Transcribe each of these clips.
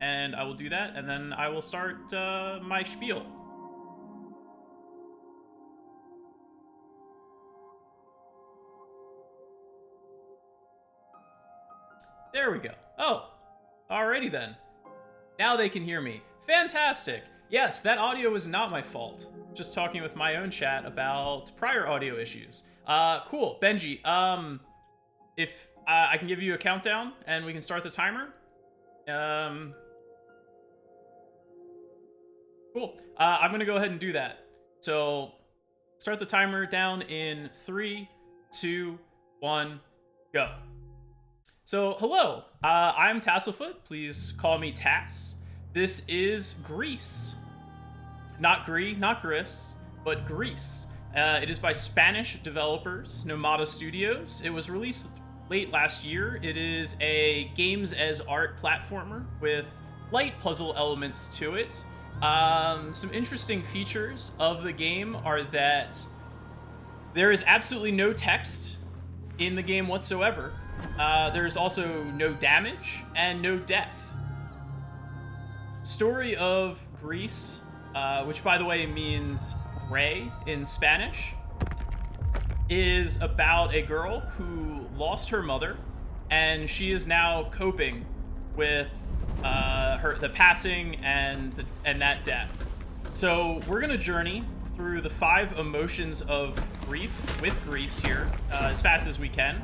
and I will do that, and then I will start my spiel. There we go. Oh, alrighty then. Now they can hear me. Fantastic! Yes, that audio was not my fault. Just talking with my own chat about prior audio issues. Cool. Benji, if I can give you a countdown and we can start the timer. Cool. I'm gonna go ahead and do that. So, start the timer down in 3, 2, 1, go. So, hello. I'm Tasselfoot. Please call me Tass. This is GRIS. Not GRIS, but GRIS. It is by Spanish developers, Nomada Studios. It was released late last year. It is a games as art platformer with light puzzle elements to it. Some interesting features of the game are that there is absolutely no text in the game whatsoever. There's also no damage and no death. Story of GRIS, which by the way means gray in Spanish, is about a girl who lost her mother, and she is now coping with the passing and that death. So we're gonna journey through the 5 emotions of grief with GRIS here as fast as we can.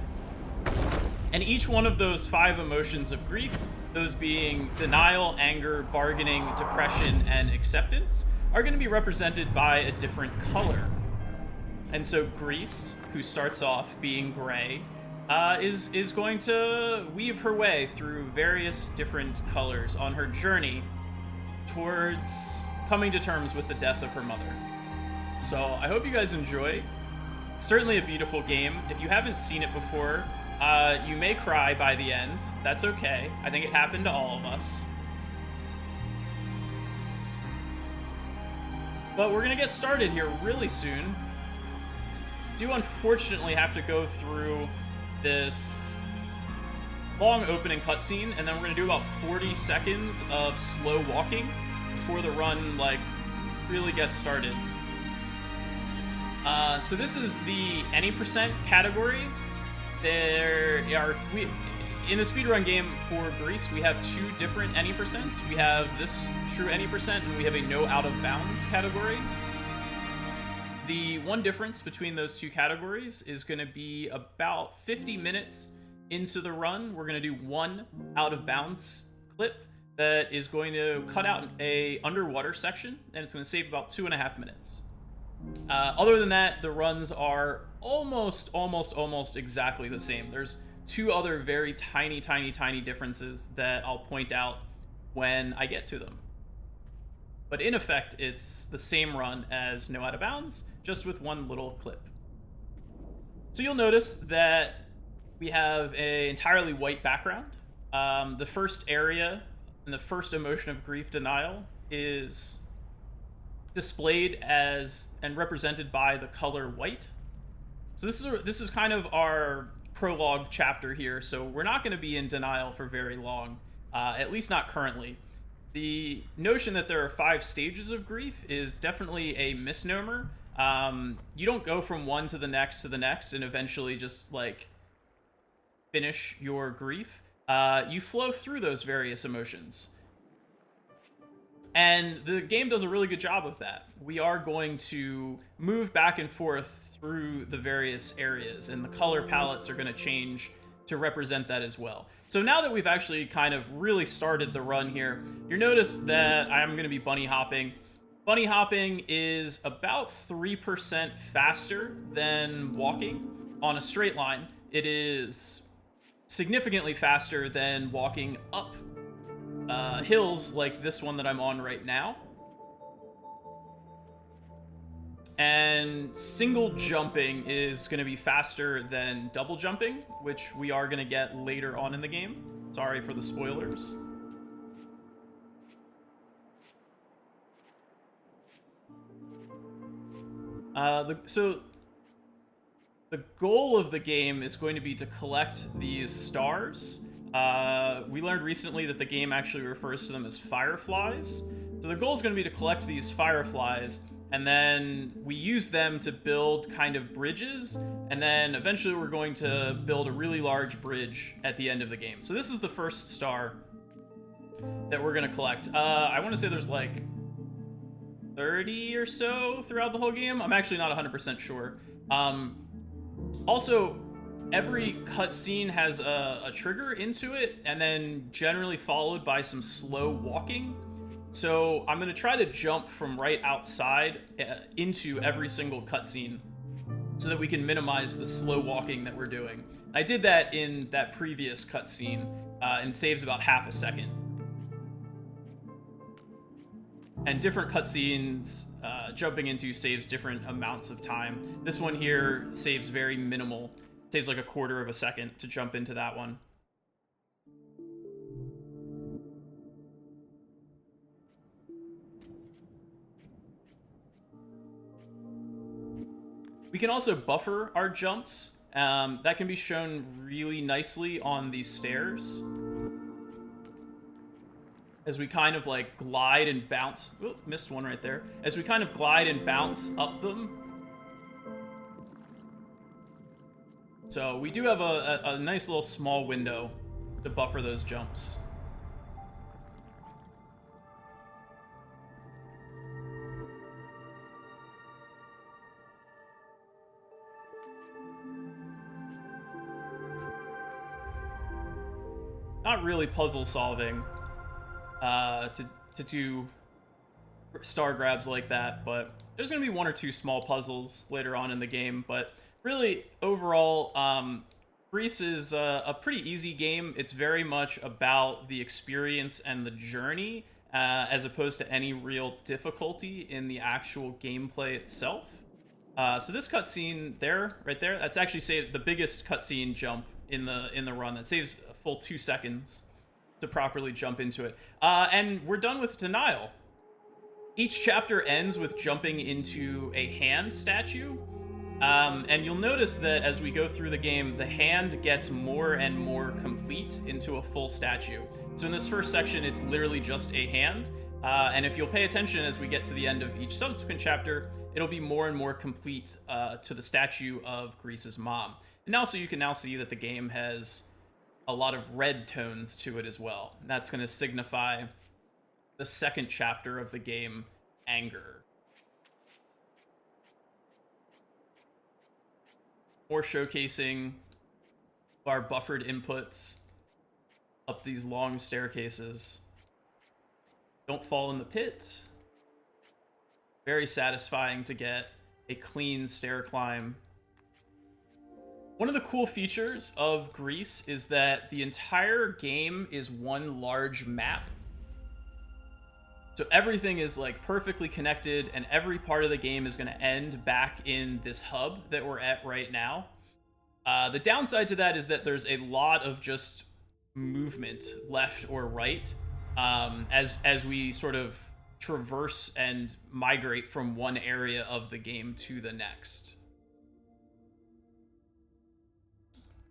And each one of those 5 emotions of grief, those being denial, anger, bargaining, depression, and acceptance, are going to be represented by a different color. And so GRIS, who starts off being gray, is going to weave her way through various different colors on her journey towards coming to terms with the death of her mother. So I hope you guys enjoy. It's certainly a beautiful game. If you haven't seen it before, you may cry by the end. That's okay. I think it happened to all of us. But we're gonna get started here really soon. Do unfortunately have to go through this long opening cutscene, and then we're gonna do about 40 seconds of slow walking before the run really gets started. So this is the any percent category. In a speedrun game for GRIS, we have 2 different any percents. We have this true any percent, and we have a no out of bounds category. The one difference between those 2 categories is going to be about 50 minutes into the run. We're going to do 1 out of bounds clip that is going to cut out a underwater section, and it's going to save about 2.5 minutes. Other than that, the runs are almost exactly the same. There's 2 other very tiny differences that I'll point out when I get to them. But in effect, it's the same run as No Out of Bounds, just with 1 little clip. So you'll notice that we have an entirely white background. The first area and the first emotion of grief, denial, is displayed as and represented by the color white. So this is kind of our prologue chapter here, so we're not going to be in denial for very long, at least not currently. The notion that there are 5 stages of grief is definitely a misnomer. You don't go from one to the next and eventually just finish your grief. You flow through those various emotions. And the game does a really good job of that. We are going to move back and forth through the various areas, and the color palettes are going to change to represent that as well. So now that we've actually kind of really started the run here, you'll notice that I'm going to be bunny hopping. Bunny hopping is about 3% faster than walking on a straight line. It is significantly faster than walking up hills like this one that I'm on right now. And single jumping is going to be faster than double jumping, which we are going to get later on in the game. Sorry for the spoilers. So the goal of the game is going to be to collect these stars We learned recently that the game actually refers to them as fireflies. So the goal is going to be to collect these fireflies, and then we use them to build kind of bridges, and then eventually we're going to build a really large bridge at the end of the game. So this is the first star that we're going to collect. I want to say there's like 30 or so throughout the whole game. I'm actually not 100% sure. Also, every cutscene has a trigger into it, and then generally followed by some slow walking. So I'm going to try to jump from right outside into every single cutscene so that we can minimize the slow walking that we're doing. I did that in that previous cutscene, and saves about half a second. And different cutscenes jumping into saves different amounts of time. This one here saves very minimal. It saves like a quarter of a second to jump into that one. We can also buffer our jumps. That can be shown really nicely on these stairs, as we kind of like glide and bounce. Ooh, missed one right there. As we kind of glide and bounce up them. So we do have a nice little small window to buffer those jumps. Not really puzzle solving to do star grabs like that, but there's going to be one or two small puzzles later on in the game. But really, overall, GRIS is a pretty easy game. It's very much about the experience and the journey, as opposed to any real difficulty in the actual gameplay itself. So this cutscene right there, that's actually the biggest cutscene jump in the run. That saves a full 2 seconds to properly jump into it. And we're done with Denial. Each chapter ends with jumping into a hand statue. And you'll notice that as we go through the game, the hand gets more and more complete into a full statue. So in this first section, it's literally just a hand. And if you'll pay attention as we get to the end of each subsequent chapter, it'll be more and more complete to the statue of GRIS's mom. And also you can now see that the game has a lot of red tones to it as well. And that's going to signify the second chapter of the game, Anger. More showcasing our buffered inputs up these long staircases. Don't fall in the pit. Very satisfying to get a clean stair climb. One of the cool features of GRIS is that the entire game is one large map. So everything is like perfectly connected, and every part of the game is going to end back in this hub that we're at right now. The downside to that is that there's a lot of just movement left or right as we sort of traverse and migrate from one area of the game to the next.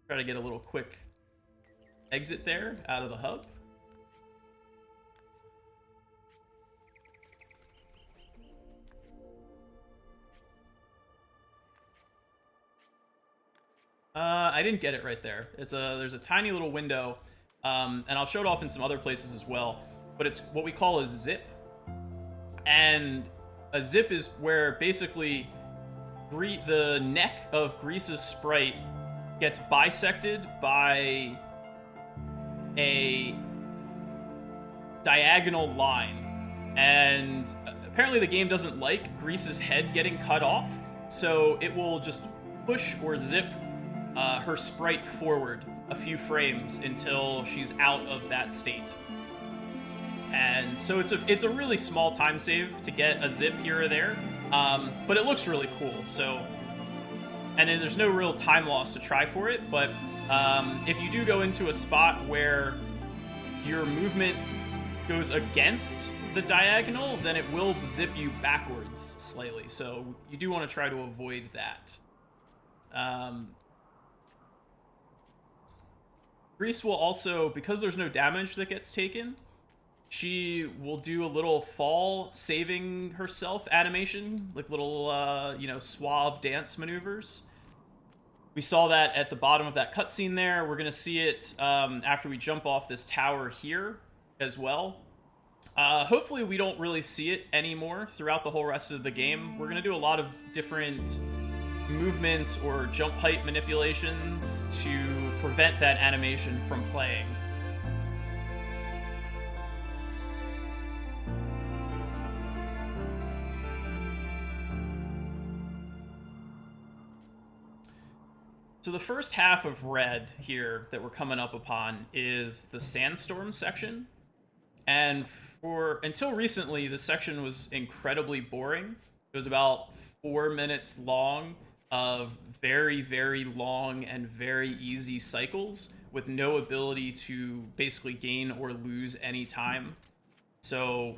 Try to get a little quick exit there out of the hub. I didn't get it right there. There's a tiny little window, and I'll show it off in some other places as well, but it's what we call a zip. And a zip is where basically the neck of GRIS's sprite gets bisected by a diagonal line. And apparently the game doesn't like GRIS's head getting cut off, so it will just push or zip her sprite forward a few frames until she's out of that state. And so it's a really small time save to get a zip here or there, but it looks really cool. So, and then there's no real time loss to try for it, but if you do go into a spot where your movement goes against the diagonal, then it will zip you backwards slightly. So you do want to try to avoid that. Grease will also, because there's no damage that gets taken, she will do a little fall saving herself animation, like little, you know, suave dance maneuvers. We saw that at the bottom of that cutscene there. We're going to see it after we jump off this tower here as well. Hopefully we don't really see it anymore throughout the whole rest of the game. We're going to do a lot of different movements or jump height manipulations to prevent that animation from playing. So the first half of Red here that we're coming up upon is the Sandstorm section. And until recently, this section was incredibly boring. It was about 4 minutes long of very, very long and very easy cycles with no ability to basically gain or lose any time. So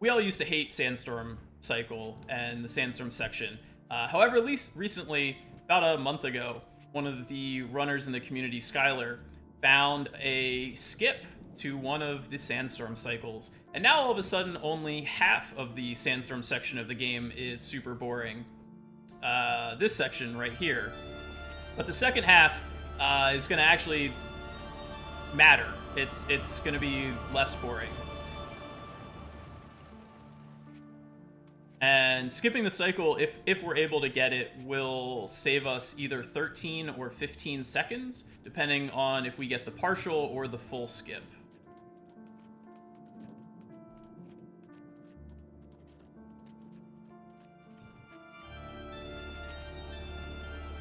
we all used to hate Sandstorm cycle and the Sandstorm section. However, at least recently, about a month ago, one of the runners in the community, Skylar, found a skip to one of the Sandstorm cycles. And now all of a sudden, only half of the Sandstorm section of the game is super boring. This section right here. But the second half is going to actually matter. It's going to be less boring. And skipping the cycle, if we're able to get it, will save us either 13 or 15 seconds, depending on if we get the partial or the full skip.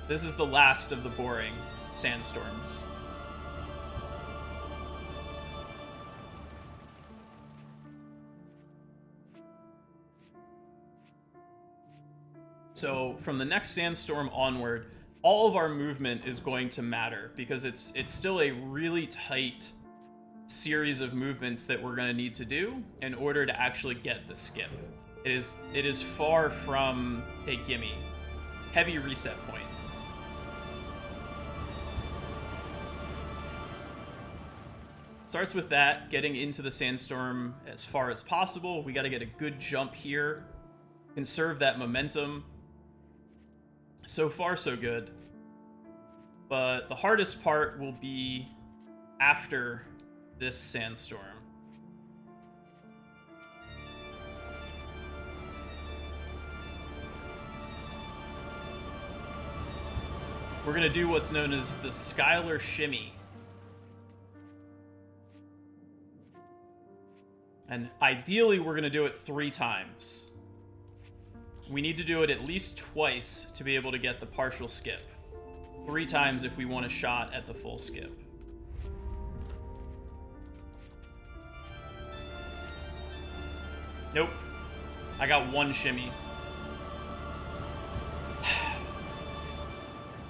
This is the last of the boring sandstorms. So from the next sandstorm onward, all of our movement is going to matter because it's still a really tight series of movements that we're going to need to do in order to actually get the skip. It is far from a gimme. Heavy reset point. Starts with that, getting into the sandstorm as far as possible. We got to get a good jump here, conserve that momentum. So far, so good. But the hardest part will be after this sandstorm. We're going to do what's known as the Skylar Shimmy. And ideally, we're going to do it 3 times. We need to do it at least twice to be able to get the partial skip. 3 times if we want a shot at the full skip. Nope. I got 1 shimmy.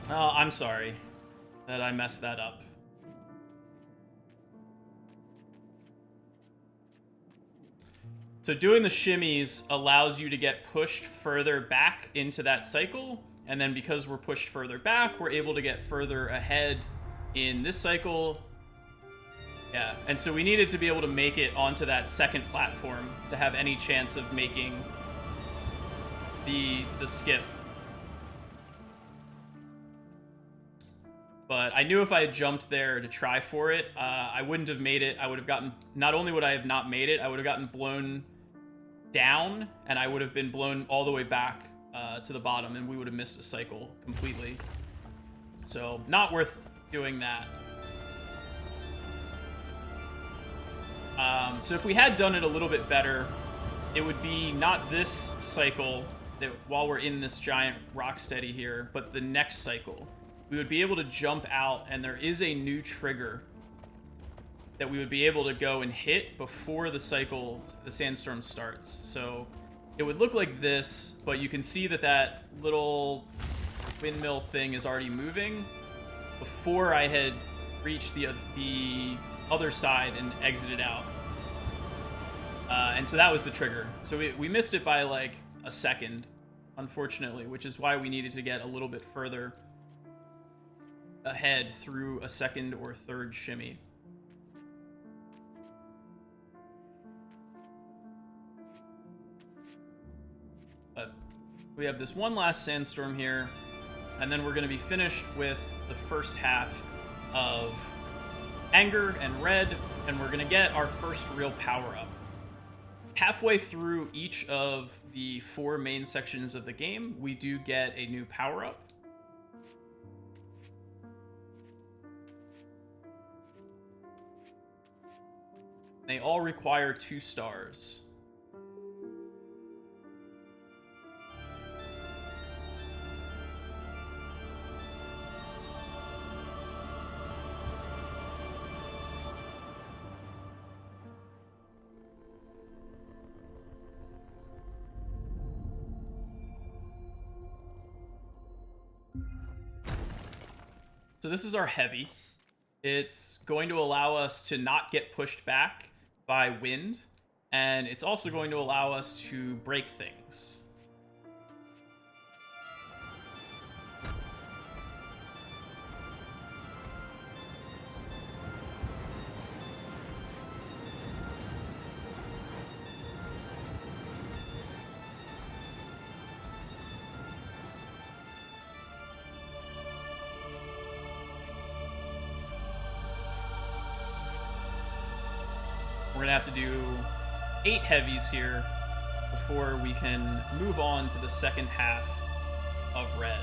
Oh, I'm sorry that I messed that up. So doing the shimmies allows you to get pushed further back into that cycle, and then because we're pushed further back, we're able to get further ahead in this cycle. Yeah, and so we needed to be able to make it onto that second platform to have any chance of making the skip. But I knew if I had jumped there to try for it, I wouldn't have made it. I would have gotten, not only would I have not made it, I would have gotten blown down, and I would have been blown all the way back to the bottom, and we would have missed a cycle completely. So not worth doing that. So if we had done it a little bit better, it would be not this cycle that while we're in this giant rocksteady here, but the next cycle. We would be able to jump out, and there is a new trigger that we would be able to go and hit before the cycle, the sandstorm starts. So it would look like this, but you can see that that little windmill thing is already moving before I had reached the other side and exited out. And so that was the trigger. So we missed it by like a second, unfortunately, which is why we needed to get a little bit further ahead through a second or third shimmy. But we have this one last sandstorm here, and then we're going to be finished with the first half of Anger and Red, and we're going to get our first real power-up. Halfway through each of the 4 main sections of the game, we do get a new power-up. They all require 2 stars. So this is our heavy. It's going to allow us to not get pushed back by wind, and it's also going to allow us to break things. We're gonna have to do 8 heavies here before we can move on to the second half of Red.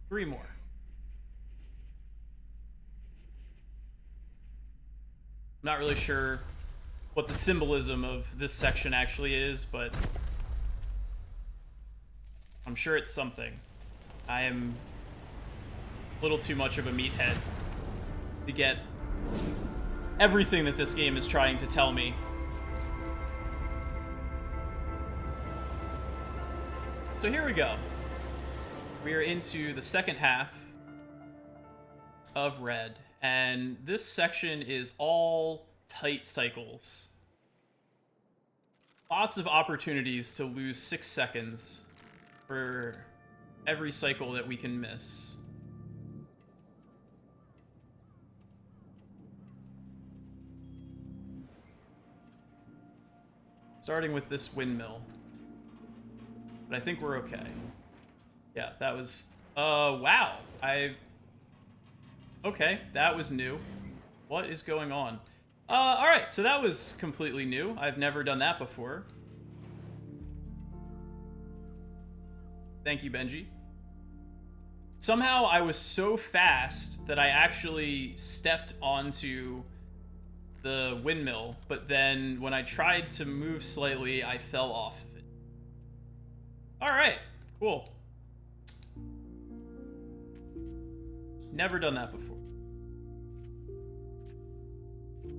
Three more. I'm not really sure what the symbolism of this section actually is, but I'm sure it's something. I am a little too much of a meathead to get everything that this game is trying to tell me. So here we go. We are into the second half of Red. And this section is all tight cycles. Lots of opportunities to lose 6 seconds for every cycle that we can miss. Starting with this windmill. But I think we're okay. Yeah, that was... wow. Okay, that was new. What is going on? Alright, so that was completely new. I've never done that before. Thank you, Benji. Somehow I was so fast that I actually stepped onto the windmill, but then when I tried to move slightly, I fell off of it. Alright, cool. Never done that before.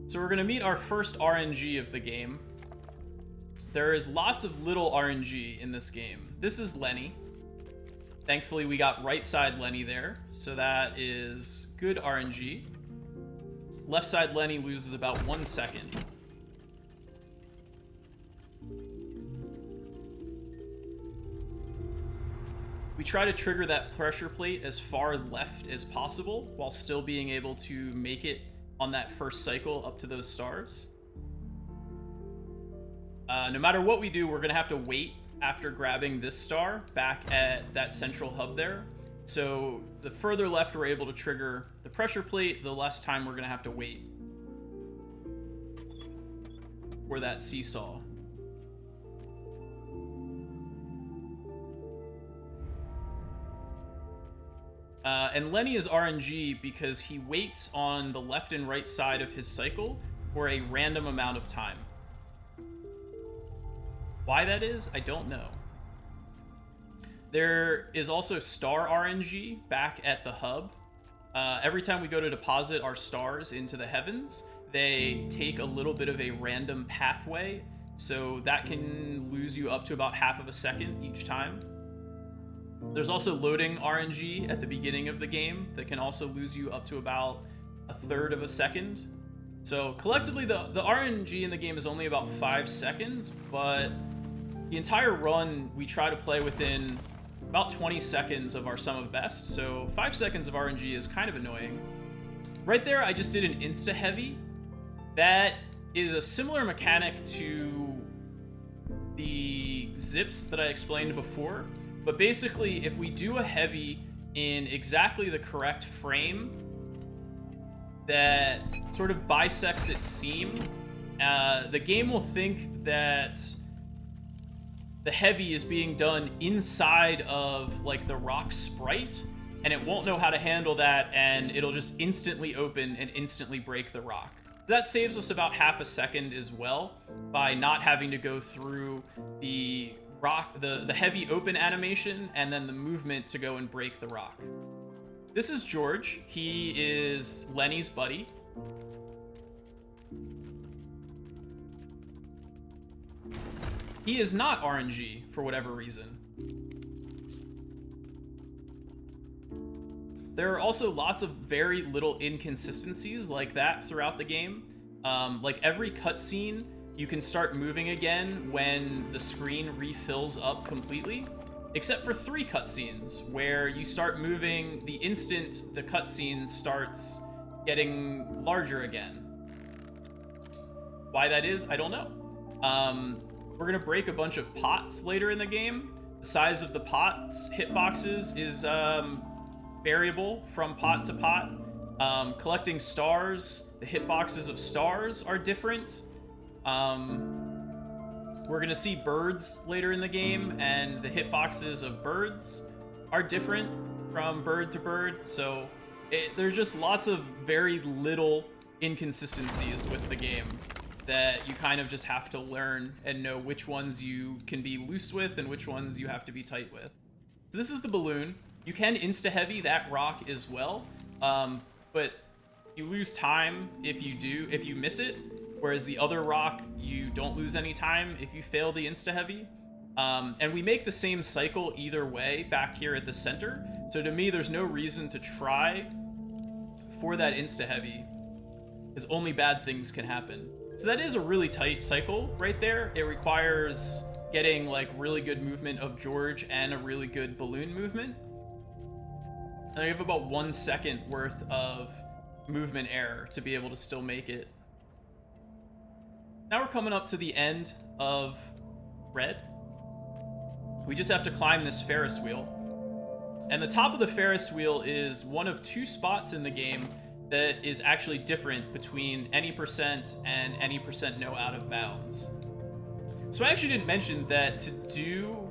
So we're going to meet our first RNG of the game. There is lots of little RNG in this game. This is Lenny. Thankfully, we got right side Lenny there, so that is good RNG. Left side Lenny loses about 1 second. We try to trigger that pressure plate as far left as possible while still being able to make it on that first cycle up to those stars. No matter what we do, we're going to have to wait after grabbing this star back at that central hub there. So the further left we're able to trigger the pressure plate, the less time we're going to have to wait for that seesaw. And Lenny is RNG because he waits on the left and right side of his cycle for a random amount of time. Why that is, I don't know. There is also star RNG back at the hub. Every time we go to deposit our stars into the heavens, they take a little bit of a random pathway, so that can lose you up to about half of a second each time. There's also loading RNG at the beginning of the game that can also lose you up to about a third of a second. So collectively, the RNG in the game is only about 5 seconds, but the entire run we try to play within about 20 seconds of our sum of best, so 5 seconds of RNG is kind of annoying. Right there, I just did an insta-heavy. That is a similar mechanic to the zips that I explained before, but basically, if we do a heavy in exactly the correct frame that sort of bisects its seam, the game will think that the heavy is being done inside of like the rock sprite, and it won't know how to handle that, and it'll just instantly open and instantly break the rock. That saves us about half a second as well by not having to go through the rock, the heavy open animation and then the movement to go and break the rock. This is George. He is Lenny's buddy. He is not RNG for whatever reason. There are also lots of very little inconsistencies like that throughout the game. Like every cutscene, you can start moving again when the screen refills up completely, except for 3 cutscenes where you start moving the instant the cutscene starts getting larger again. Why that is, I don't know. We're gonna break a bunch of pots later in the game. The size of the pots hitboxes is variable from pot to pot. Collecting stars, the hitboxes of stars are different. We're gonna see birds later in the game, and the hitboxes of birds are different from bird to bird, so there's just lots of very little inconsistencies with the game that you kind of just have to learn and know which ones you can be loose with and which ones you have to be tight with. So this is the balloon. You can insta-heavy that rock as well, but you lose time if you miss it, whereas the other rock, you don't lose any time if you fail the insta-heavy. And we make the same cycle either way back here at the center, so to me, there's no reason to try for that insta-heavy, because only bad things can happen. So that is a really tight cycle right there. It requires getting like really good movement of George and a really good balloon movement. And you have about 1 second worth of movement error to be able to still make it. Now we're coming up to the end of Red. We just have to climb this Ferris wheel. And the top of the Ferris wheel is one of 2 spots in the game that is actually different between any percent and any percent no out of bounds. So I actually didn't mention that to do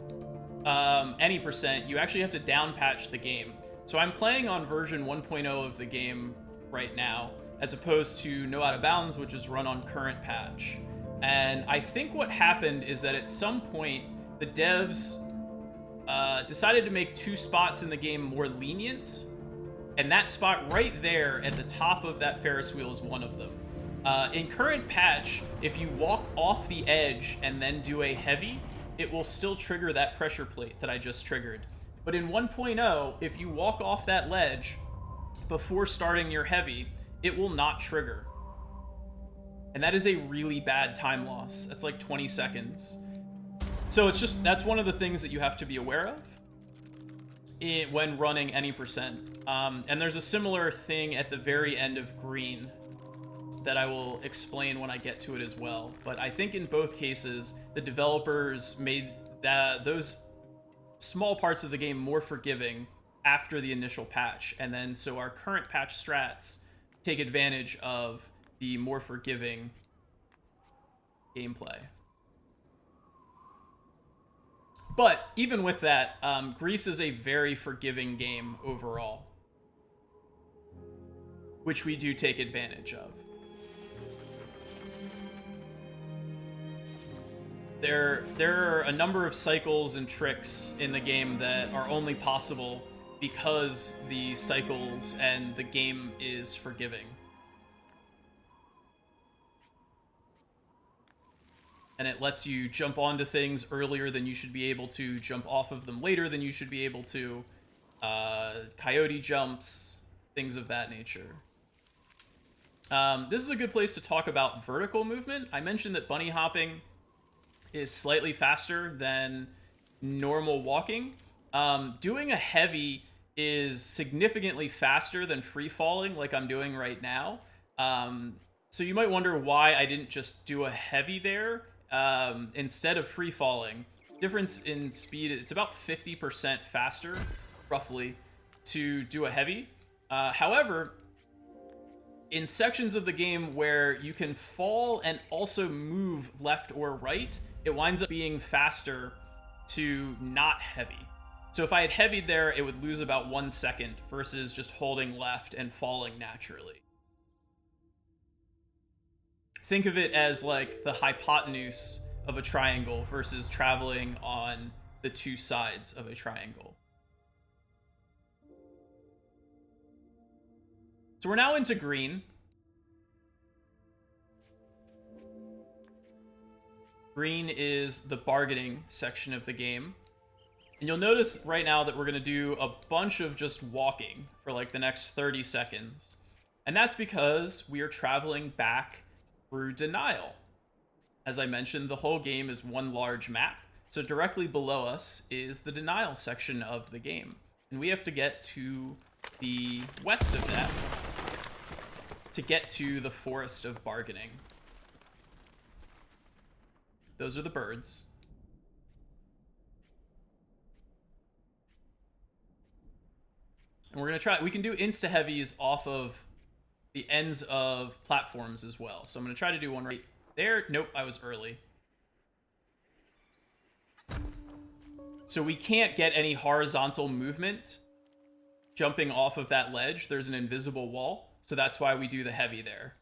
any percent, you actually have to down patch the game. So I'm playing on version 1.0 of the game right now, as opposed to no out of bounds, which is run on current patch. And I think what happened is that at some point, the devs decided to make 2 spots in the game more lenient, and that spot right there at the top of that Ferris wheel is one of them. In current patch, if you walk off the edge and then do a heavy, it will still trigger that pressure plate that I just triggered. But in 1.0, if you walk off that ledge before starting your heavy, it will not trigger. And that is a really bad time loss. That's like 20 seconds. So that's one of the things that you have to be aware of when running any percent. And there's a similar thing at the very end of Green that I will explain when I get to it as well. But I think in both cases, the developers made those small parts of the game more forgiving after the initial patch. And then so our current patch strats take advantage of the more forgiving gameplay. But even with that, GRIS is a very forgiving game overall, which we do take advantage of. There are a number of cycles and tricks in the game that are only possible because the cycles and the game is forgiving. and it lets you jump onto things earlier than you should be able to, jump off of them later than you should be able to, coyote jumps, things of that nature. This is a good place to talk about vertical movement. I mentioned that bunny hopping is slightly faster than normal walking. Doing a heavy is significantly faster than free falling like I'm doing right now. So you might wonder why I didn't just do a heavy there instead of free falling. Difference in speed, it's about 50% faster, roughly, to do a heavy. However, in sections of the game where you can fall and also move left or right, it winds up being faster to not heavy. So if I had heavied there, it would lose about 1 second versus just holding left and falling naturally. Think of it as like the hypotenuse of a triangle versus traveling on the two sides of a triangle. So we're now into green. Green is the bargaining section of the game. And you'll notice right now that we're going to do a bunch of just walking for like the next 30 seconds. And that's because we are traveling back through denial. As I mentioned, the whole game is one large map. So directly below us is the denial section of the game. And we have to get to the west of that to get to the forest of bargaining. Those are the birds. And we're going to try, we can do insta-heavies off of the ends of platforms as well. So I'm going to try to do one right there. Nope, I was early. So we can't get any horizontal movement jumping off of that ledge. There's an invisible wall. So that's why we do the heavy there.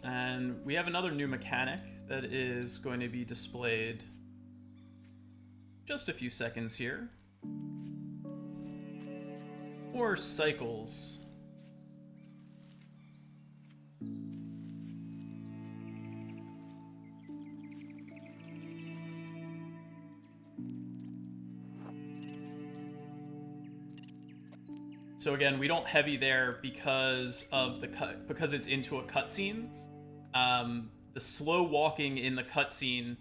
And we have another new mechanic that is going to be displayed just a few seconds here. Or cycles. So again, we don't heavy there because of the cut, because it's into a cutscene. The slow walking in the cutscene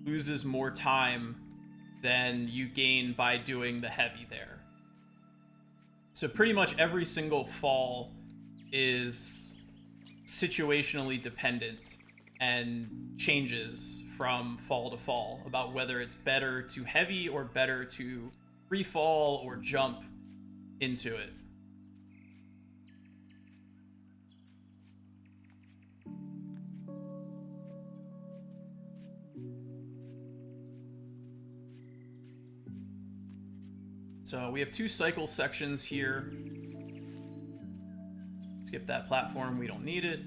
loses more time than you gain by doing the heavy there. So pretty much every single fall is situationally dependent and changes from fall to fall about whether it's better to heavy or better to free fall or jump into it. So we have two cycle sections here. Skip that platform, we don't need it.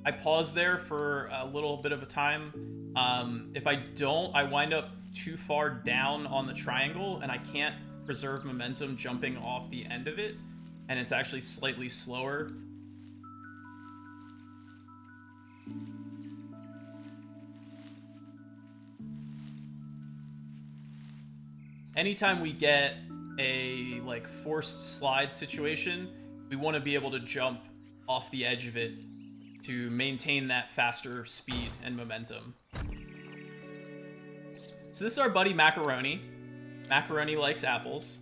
I pause there for a little bit of a time. If I don't, I wind up too far down on the triangle and I can't preserve momentum jumping off the end of it, and it's actually slightly slower. Anytime we get a like forced slide situation, we want to be able to jump off the edge of it to maintain that faster speed and momentum. So this is our buddy Macaroni. Macaroni likes apples.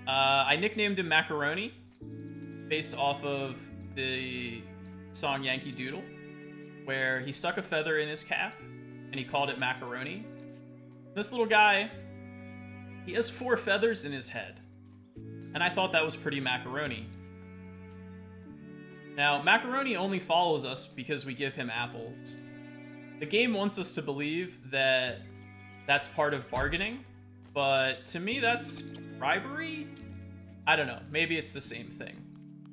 I nicknamed him Macaroni based off of the song Yankee Doodle, where he stuck a feather in his cap and he called it Macaroni. This little guy, he has 4 feathers in his head, and I thought that was pretty Macaroni. Now, Macaroni only follows us because we give him apples. The game wants us to believe that that's part of bargaining, but to me that's bribery? I don't know, maybe it's the same thing.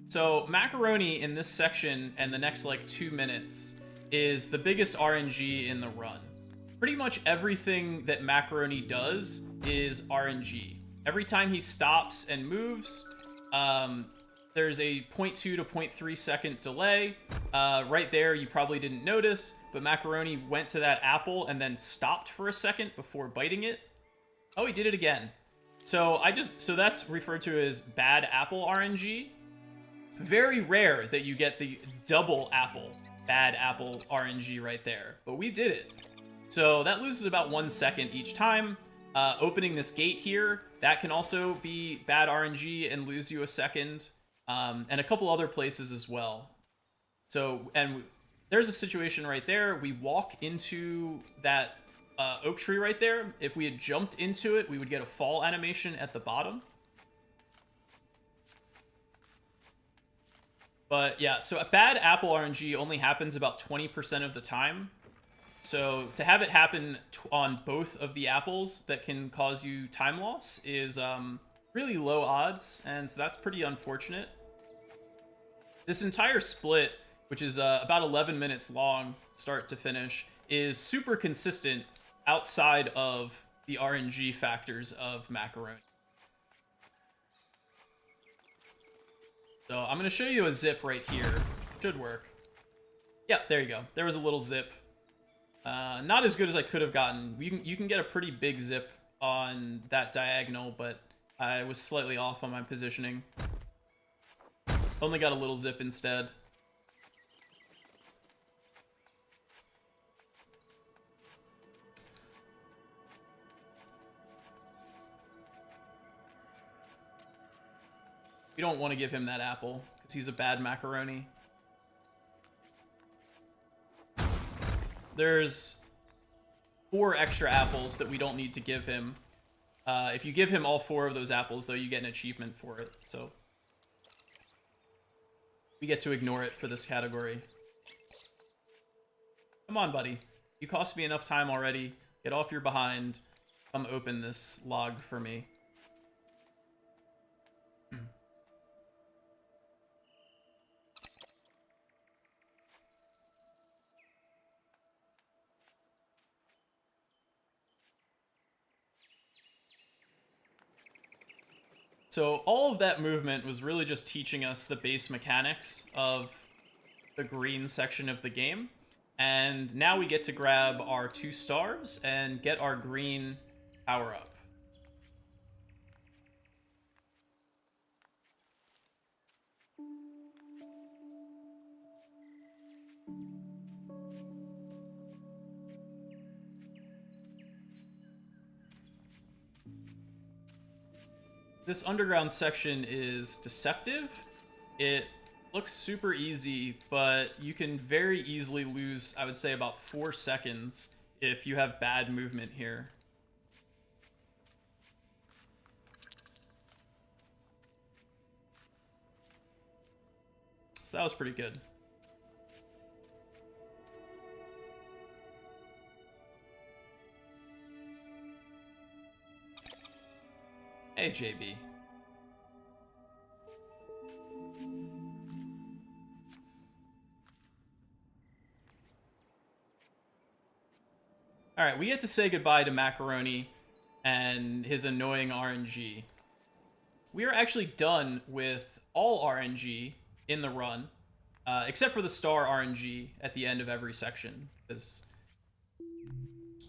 So Macaroni in this section and the next like 2 minutes is the biggest RNG in the run. Pretty much everything that Macaroni does is RNG. Every time he stops and moves, there's a 0.2 to 0.3 second delay. Right there, you probably didn't notice, but Macaroni went to that apple and then stopped for a second before biting it. Oh, he did it again. So that's referred to as bad apple RNG. Very rare that you get the double apple, bad apple RNG right there, but we did it. So that loses about 1 second each time. Opening this gate here, that can also be bad RNG and lose you a second. And a couple other places as well. So, and there's a situation right there. We walk into that oak tree right there. If we had jumped into it, we would get a fall animation at the bottom. But yeah, so a bad apple RNG only happens about 20% of the time. So to have it happen on both of the apples that can cause you time loss is really low odds, and so that's pretty unfortunate. This entire split, which is about 11 minutes long, start to finish, is super consistent outside of the RNG factors of Macaroni. So I'm going to show you a zip right here. Should work. Yep, there you go. There was a little zip. Not as good as I could have gotten. You can get a pretty big zip on that diagonal, but I was slightly off on my positioning. Only got a little zip instead. We don't want to give him that apple, because he's a bad Macaroni. There's 4 extra apples that we don't need to give him. If you give him all 4 of those apples, though, you get an achievement for it. So we get to ignore it for this category. Come on, buddy. You cost me enough time already. Get off your behind. Come open this log for me. So all of that movement was really just teaching us the base mechanics of the green section of the game. And now we get to grab our 2 stars and get our green power up. This underground section is deceptive. It looks super easy, but you can very easily lose, I would say, about 4 seconds if you have bad movement here. So that was pretty good. Hey, JB. Alright, we get to say goodbye to Macaroni and his annoying RNG. We are actually done with all RNG in the run, except for the star RNG at the end of every section.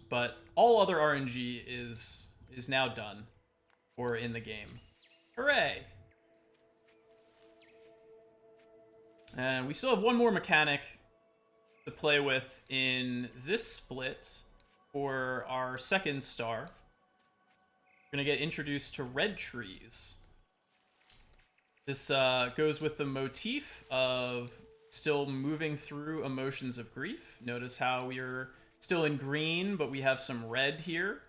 But all other RNG is now done. Or in the game. Hooray! And we still have one more mechanic to play with in this split for our second star. We're going to get introduced to red trees. This goes with the motif of still moving through emotions of grief. Notice how we're still in green, but we have some red here.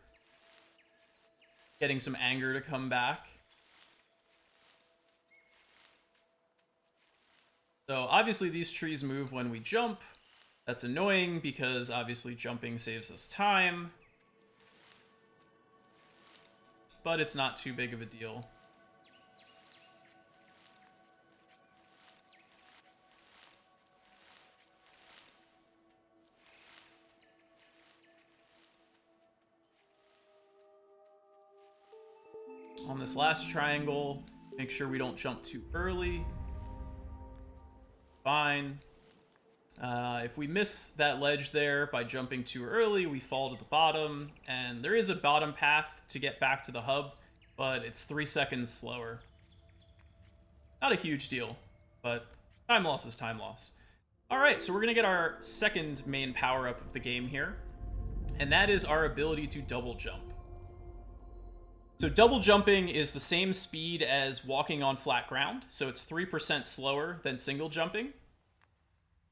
Getting some anger to come back. So obviously these trees move when we jump. That's annoying because obviously jumping saves us time. But it's not too big of a deal. On this last triangle, make sure we don't jump too early. Fine. If we miss that ledge there by jumping too early, we fall to the bottom, and there is a bottom path to get back to the hub, but it's 3 seconds slower. Not a huge deal, but time loss is time loss. Alright, so we're going to get our second main power-up of the game here, and that is our ability to double jump. So double jumping is the same speed as walking on flat ground, so it's 3% slower than single jumping.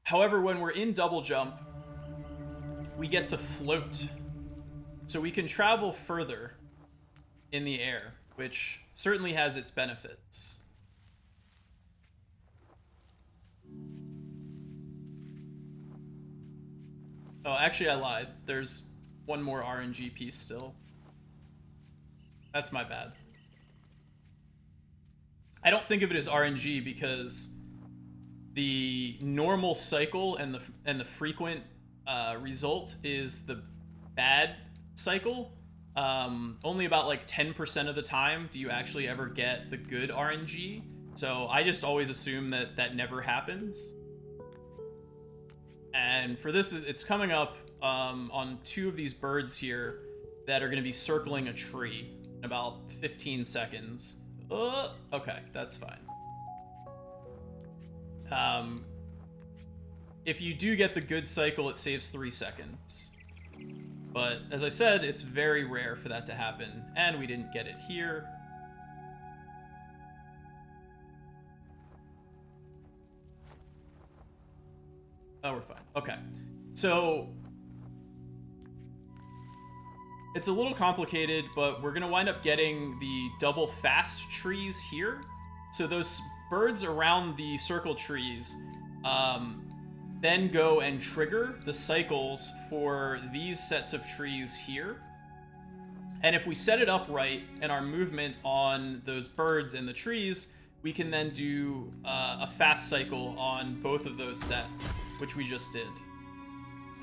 However, when we're in double jump, we get to float. So we can travel further in the air, which certainly has its benefits. Oh, actually I lied. There's one more RNG piece still. That's my bad. I don't think of it as RNG because the normal cycle and the frequent result is the bad cycle. Only about like 10% of the time do you actually ever get the good RNG. So I just always assume that that never happens. And for this, it's coming up on 2 of these birds here that are going to be circling a tree in about 15 seconds. Okay, that's fine. If you do get the good cycle, it saves 3 seconds. But as I said, it's very rare for that to happen, and we didn't get it here. Oh, we're fine. Okay. So it's a little complicated, but we're going to wind up getting the double fast trees here. So those birds around the circle trees then go and trigger the cycles for these sets of trees here. And if we set it up right and our movement on those birds and the trees, we can then do a fast cycle on both of those sets, which we just did.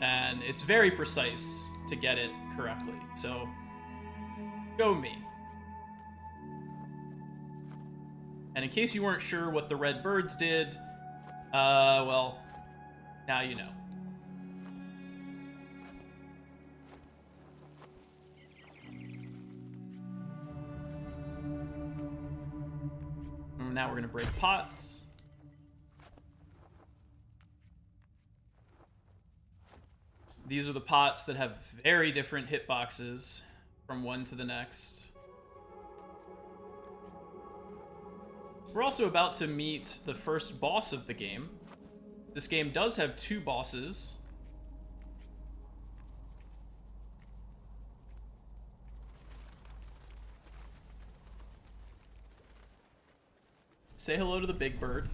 And it's very precise to get it correctly. So, go me. And in case you weren't sure what the red birds did, well, now you know. Now we're going to break pots. These are the pots that have very different hitboxes from one to the next. We're also about to meet the first boss of the game. This game does have 2 bosses. Say hello to the big bird.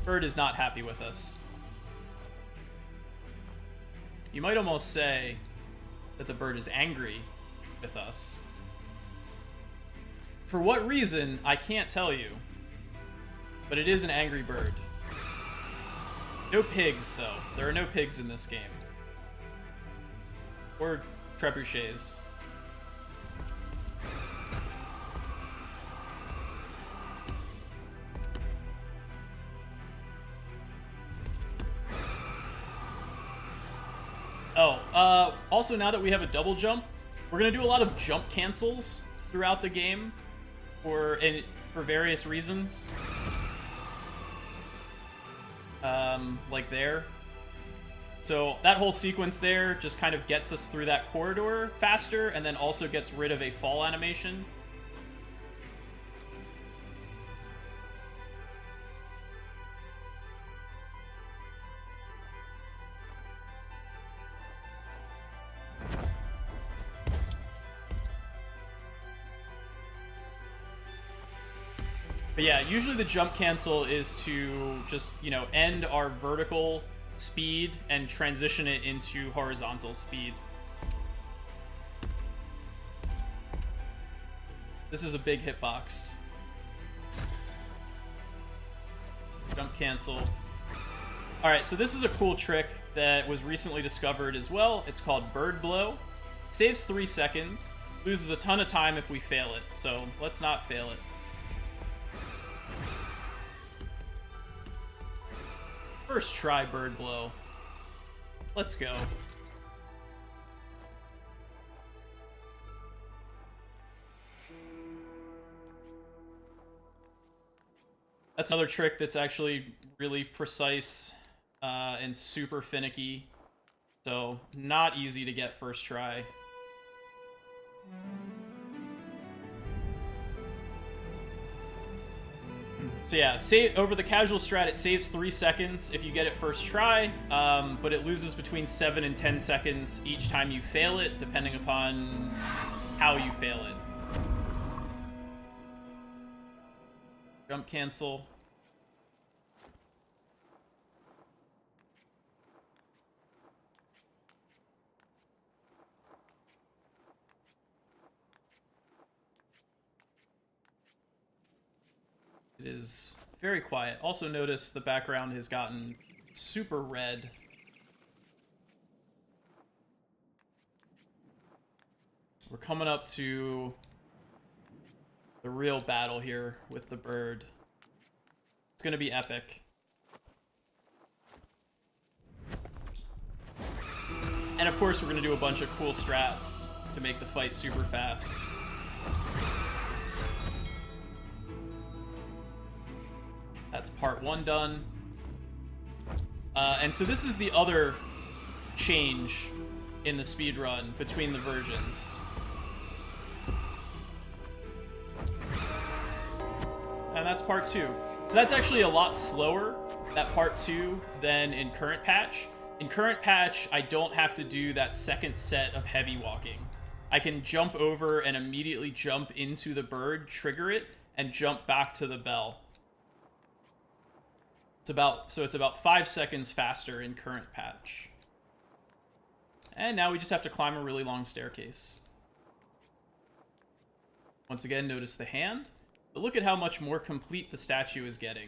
Bird is not happy with us. You might almost say that the bird is angry with us. For what reason, I can't tell you. But it is an angry bird. No pigs, though. There are no pigs in this game. Or trebuchets. Oh, also now that we have a double jump, we're going to do a lot of jump cancels throughout the game for various reasons. Like there. So that whole sequence there just kind of gets us through that corridor faster and then also gets rid of a fall animation. But yeah, usually the jump cancel is to just, you know, end our vertical speed and transition it into horizontal speed. This is a big hitbox. Jump cancel. Alright, so this is a cool trick that was recently discovered as well. It's called Bird Blow. Saves 3 seconds. Loses a ton of time if we fail it, so let's not fail it. First try Bird Blow. Let's go. That's another trick that's actually really precise and super finicky. So, not easy to get first try. So yeah, over the casual strat, it saves 3 seconds if you get it first try, but it loses between 7 and 10 seconds each time you fail it, depending upon how you fail it. Jump cancel. It is very quiet. Also notice the background has gotten super red. We're coming up to the real battle here with the bird. It's gonna be epic. And of course we're gonna do a bunch of cool strats to make the fight super fast. That's part 1 done. And so this is the other change in the speedrun between the versions. And that's part 2. So that's actually a lot slower, that part 2, than in current patch. In current patch, I don't have to do that second set of heavy walking. I can jump over and immediately jump into the bird, trigger it, and jump back to the bell. It's about 5 seconds faster in current patch. And now we just have to climb a really long staircase. Once again, notice the hand, but look at how much more complete the statue is getting.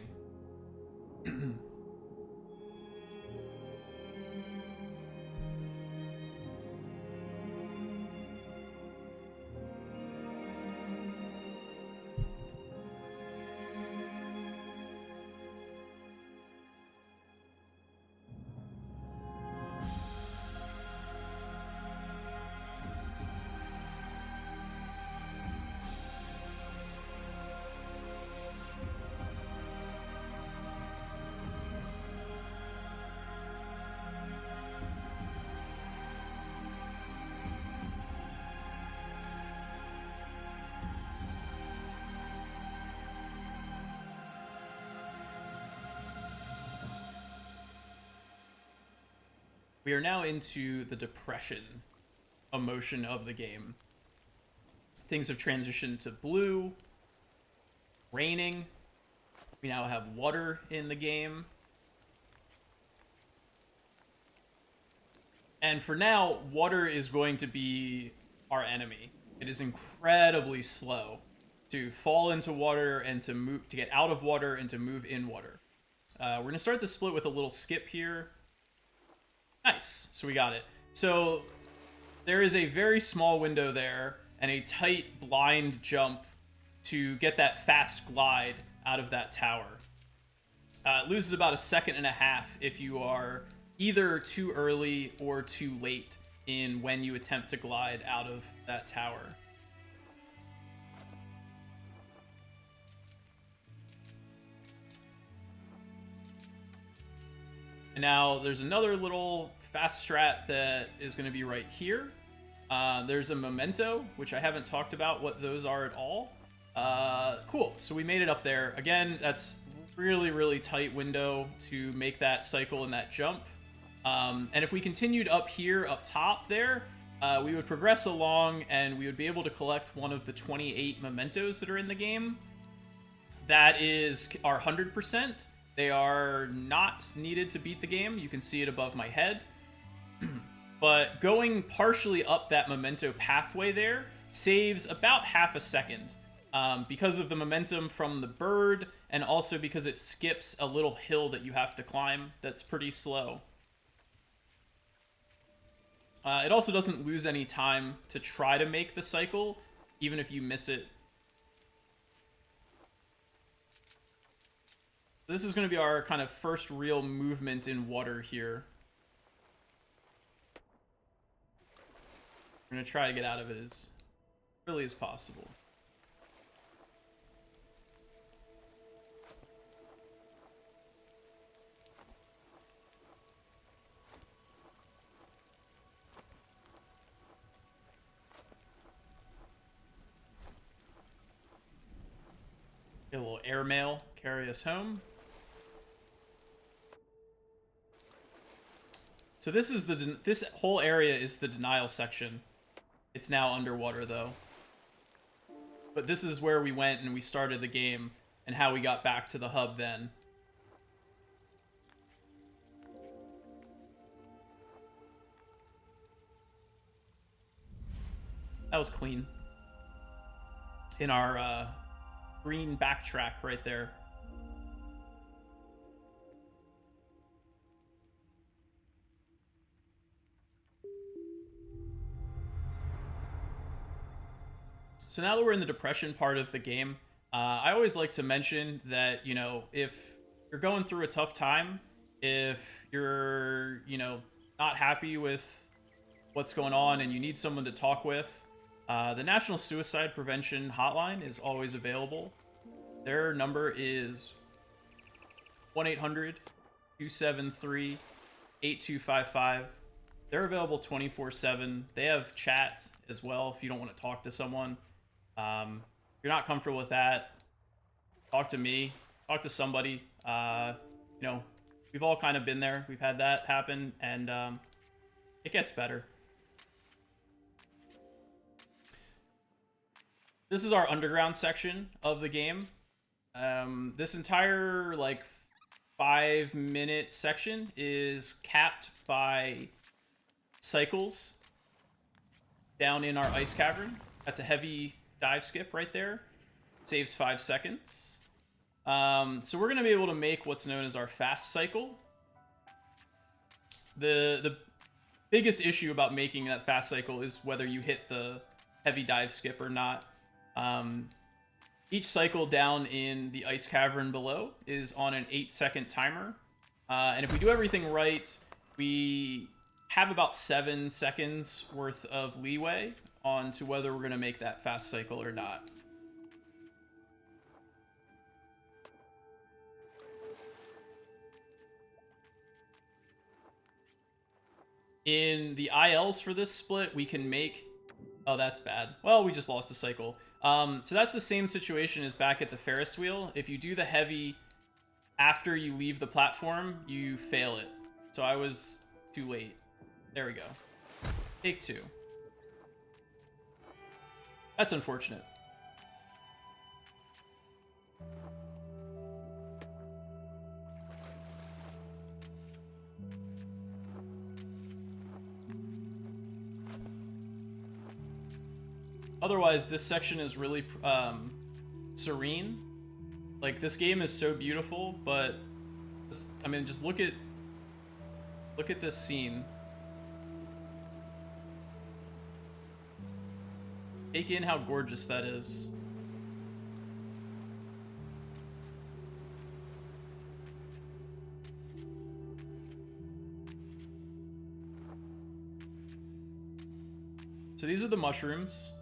We are now into the depression emotion of the game. Things have transitioned to blue, raining. We now have water in the game. And for now, water is going to be our enemy. It is incredibly slow to fall into water and to move, to get out of water and to move in water. We're going to start the split with a little skip here. Nice. So we got it. So there is a very small window there and a tight blind jump to get that fast glide out of that tower. It loses about 1.5 seconds if you are either too early or too late in when you attempt to glide out of that tower. And now there's another little fast strat that is going to be right here. There's a memento, which I haven't talked about what those are at all. Cool, so we made it up there. Again, that's really, really tight window to make that cycle and that jump. And if we continued up here, up top there, we would progress along and we would be able to collect one of the 28 mementos that are in the game. that is our 100%. They are not needed to beat the game. You can see it above my head. But going partially up that memento pathway there saves about half a second because of the momentum from the bird, and also because it skips a little hill that you have to climb that's pretty slow. It also doesn't lose any time to try to make the cycle, even if you miss it. This is going to be our kind of first real movement in water here. We're going to try to get out of it as early as possible. Get a little airmail, carry us home. So this is this whole area is the denial section. It's now underwater though. But this is where we went and we started the game, and how we got back to the hub then. That was clean. In our green backtrack right there. So now that we're in the depression part of the game, I always like to mention that, you know, if you're going through a tough time, if you're, you know, not happy with what's going on and you need someone to talk with, the National Suicide Prevention Hotline is always available. Their number is 1-800-273-8255. They're available 24/7. They have chat as well if you don't want to talk to someone. If you're not comfortable with that, talk to me, talk to somebody. You know, we've all kind of been there. We've had that happen, and it gets better. This is our underground section of the game. This entire, like, 5-minute section is capped by cycles down in our ice cavern. That's a heavy dive skip right there. Saves 5 seconds. So we're going to be able to make what's known as our fast cycle. The biggest issue about making that fast cycle is whether you hit the heavy dive skip or not. Each cycle down in the ice cavern below is on an 8-second timer. And if we do everything right, we have about 7 seconds worth of leeway on to whether we're going to make that fast cycle or not. In the ILs for this split, we can make... Oh, that's bad. Well, we just lost a cycle. So that's the same situation as back at the Ferris wheel. If you do the heavy after you leave the platform, you fail it. So I was too late. There we go. Take 2. That's unfortunate. Otherwise, this section is really serene. Like, this game is so beautiful, but I mean, just look at this scene. Take in how gorgeous that is. So these are the mushrooms.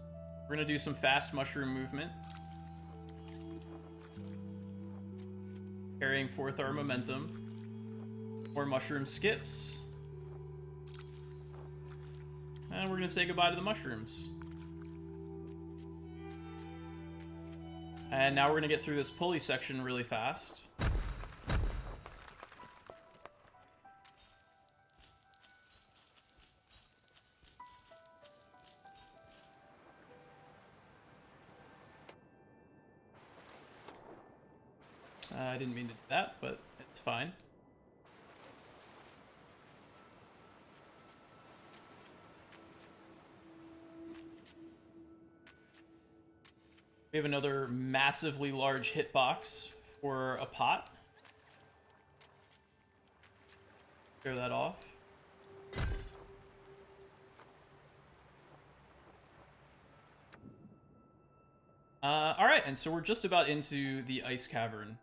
We're gonna do some fast mushroom movement, carrying forth our momentum. More mushroom skips. And we're gonna say goodbye to the mushrooms. And now we're gonna get through this pulley section really fast. I didn't mean to do that, but it's fine. We have another massively large hitbox for a pot. Clear that off. All right, and so we're just about into the ice cavern.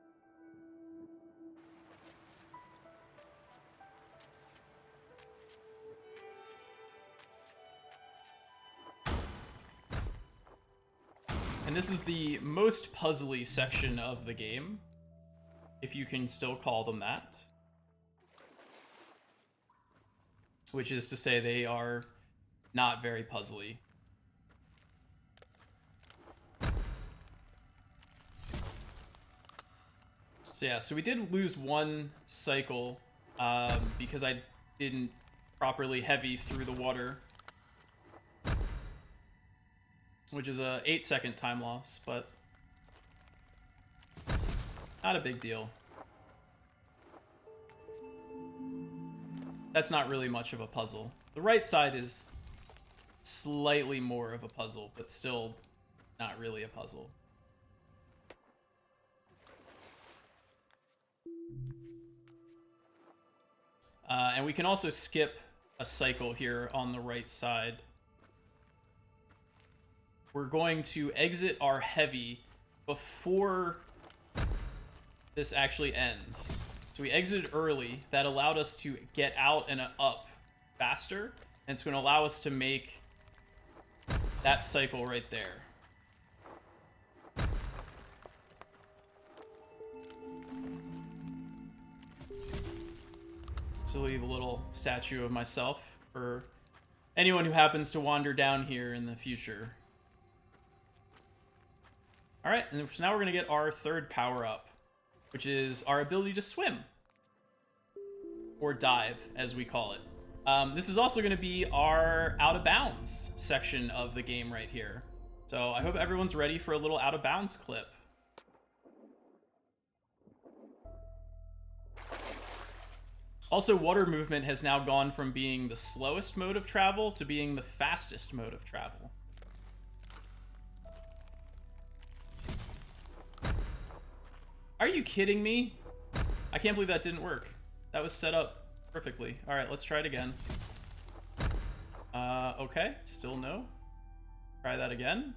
And this is the most puzzly section of the game, if you can still call them that. Which is to say they are not very puzzly. So yeah, so we did lose one cycle because I didn't properly heavy through the water. Which is a 8-second time loss, but not a big deal. That's not really much of a puzzle. The right side is slightly more of a puzzle, but still not really a puzzle. And we can also skip a cycle here on the right side. We're going to exit our heavy before this actually ends. So we exited early. That allowed us to get out and up faster. And it's going to allow us to make that cycle right there. So leave a little statue of myself for anyone who happens to wander down here in the future. All right, and so now we're going to get our third power-up, which is our ability to swim. Or dive, as we call it. This is also going to be our out-of-bounds section of the game right here. So I hope everyone's ready for a little out-of-bounds clip. Also, water movement has now gone from being the slowest mode of travel to being the fastest mode of travel. Are you kidding me? I can't believe that didn't work. That was set up perfectly. All right, let's try it again. Okay, still no. Try that again.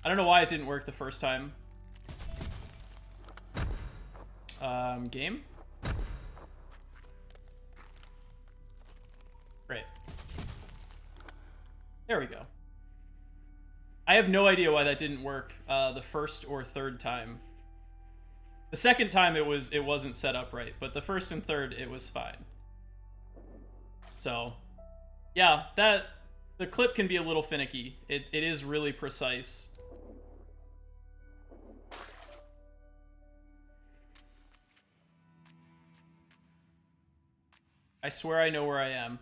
I don't know why it didn't work the first time. Game. Great. There we go. I have no idea why that didn't work the first or third time. The second time it wasn't set up right, but the first and third it was fine. So, yeah, the clip can be a little finicky. It is really precise. I swear I know where I am.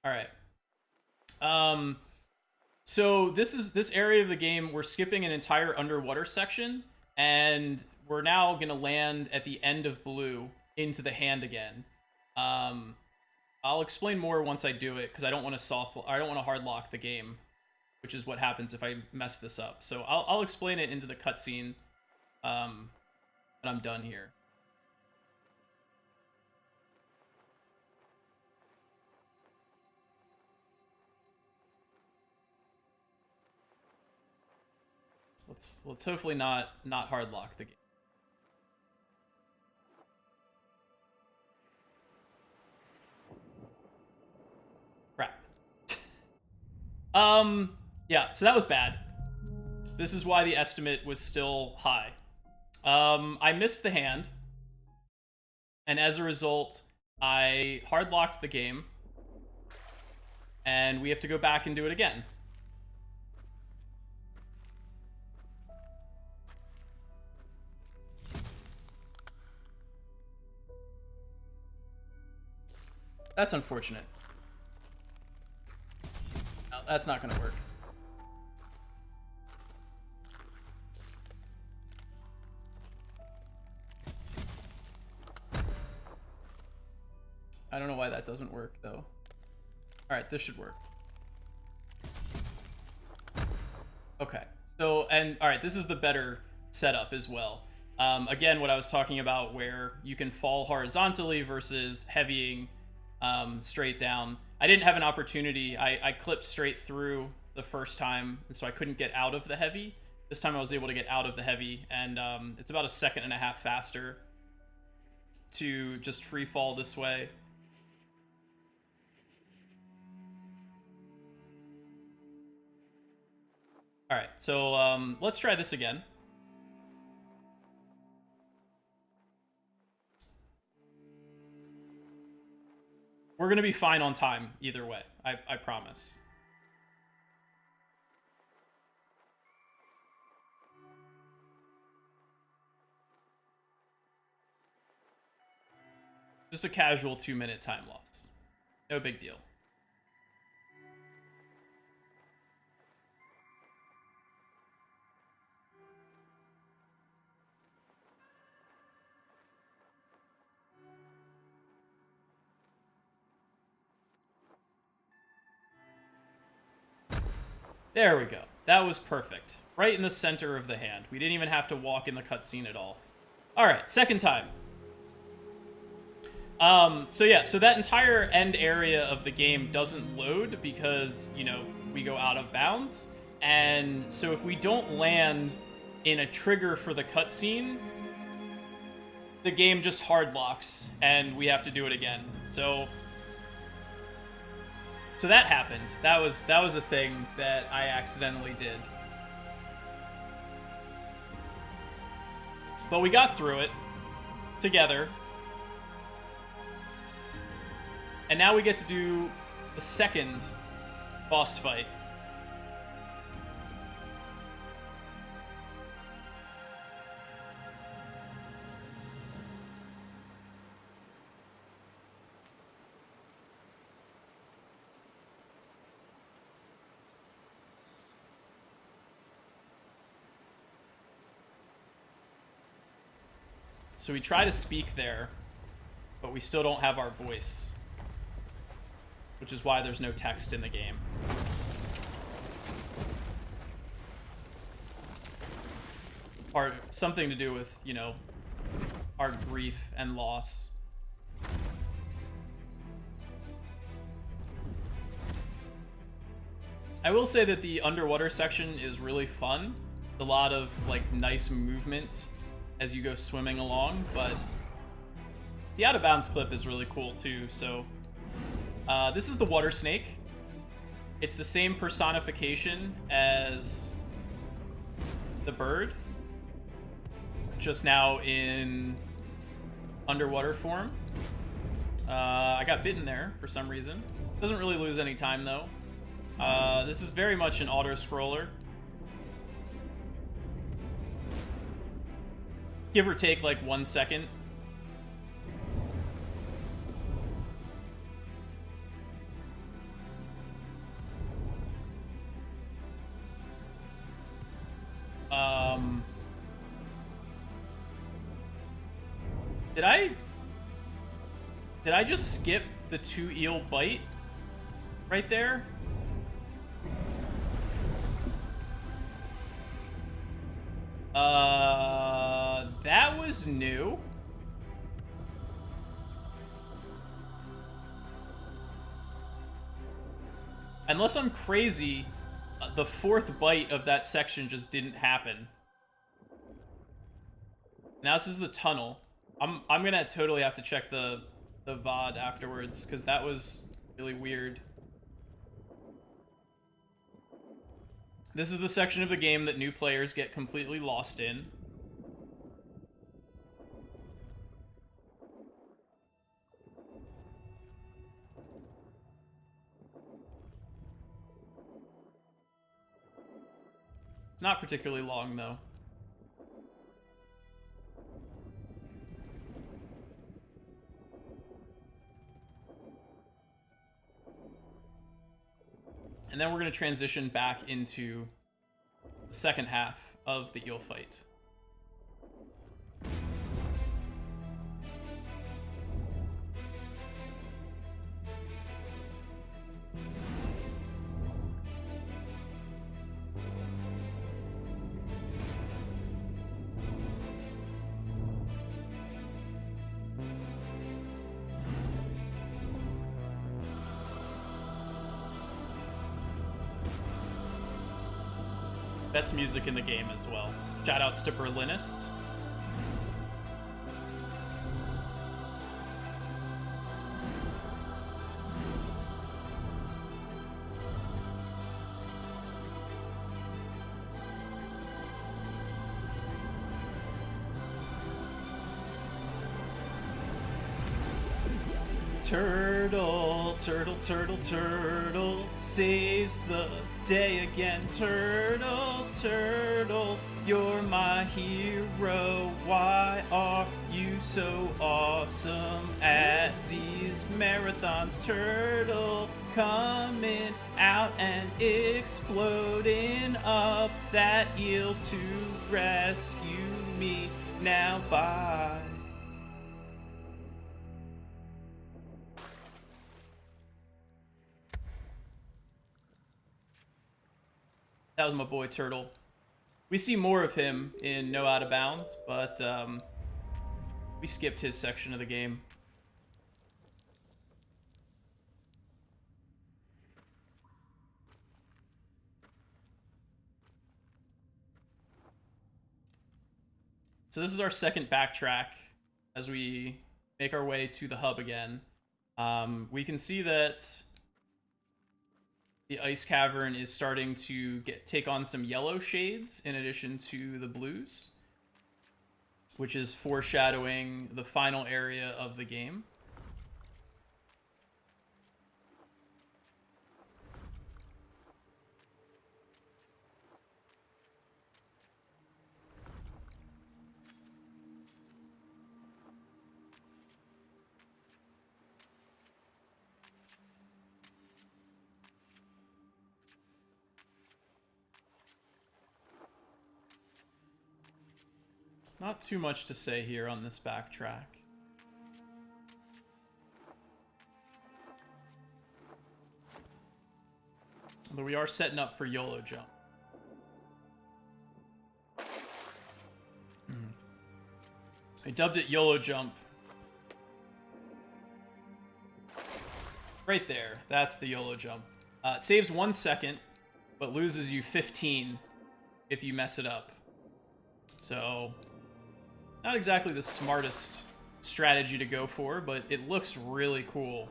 All right. So this area of the game, we're skipping an entire underwater section, and we're now gonna land at the end of blue into the hand again. I'll explain more once I do it because I don't want to hard lock the game, which is what happens if I mess this up. So I'll explain it into the cutscene when I'm done here. Let's hopefully not hard lock the game. Crap. Yeah, so that was bad. This is why the estimate was still high. I missed the hand, and as a result, I hard locked the game, and we have to go back and do it again. That's unfortunate. No, that's not gonna work. I don't know why that doesn't work, though. Alright, this should work. Okay. So, and alright, this is the better setup as well. Again, what I was talking about where you can fall horizontally versus heavying straight down. I didn't have an opportunity. I clipped straight through the first time, and so I couldn't get out of the heavy. This time I was able to get out of the heavy, and it's about 1.5 seconds faster to just free fall this way. All right, so let's try this again. We're gonna be fine on time either way, I promise. Just a casual 2-minute time loss. No big deal. There we go. That was perfect. Right in the center of the hand. We didn't even have to walk in the cutscene at all. Alright, second time. So yeah, so that entire end area of the game doesn't load because, you know, we go out of bounds. And so if we don't land in a trigger for the cutscene, the game just hard locks and we have to do it again. So that happened. That was a thing that I accidentally did. But we got through it together. And now we get to do the second boss fight. So we try to speak there, but we still don't have our voice, which is why there's no text in the game. Or something to do with, you know, our grief and loss. I will say that the underwater section is really fun. A lot of, like, nice movement as you go swimming along, but the out of bounds clip is really cool too. So this is the water snake. It's the same personification as the bird, just now in underwater form. I got bitten there for some reason. Doesn't really lose any time though. This is very much an auto-scroller. Give or take like 1 second. Did I just skip the 2 eel bite right there? That was new. Unless I'm crazy, the 4th bite of that section just didn't happen. Now this is the tunnel. I'm gonna totally have to check the VOD afterwards, because that was really weird. This is the section of the game that new players get completely lost in. It's not particularly long, though. And then we're going to transition back into the second half of the eel fight. Best music in the game as well. Shoutouts to Berlinist. Turtle, turtle, turtle, turtle saves the day again. Turtle, turtle, you're my hero. Why are you so awesome at these marathons? Turtle, coming out and exploding up that eel to rescue me. Now bye. That was my boy Turtle. We see more of him in No Out of Bounds, but we skipped his section of the game. So this is our second backtrack as we make our way to the hub again. We can see that the ice cavern is starting to take on some yellow shades in addition to the blues, which is foreshadowing the final area of the game. Not too much to say here on this backtrack. Although we are setting up for YOLO jump. I dubbed it YOLO jump. Right there, that's the YOLO jump. It saves 1 second, but loses you 15 if you mess it up. So, not exactly the smartest strategy to go for, but it looks really cool.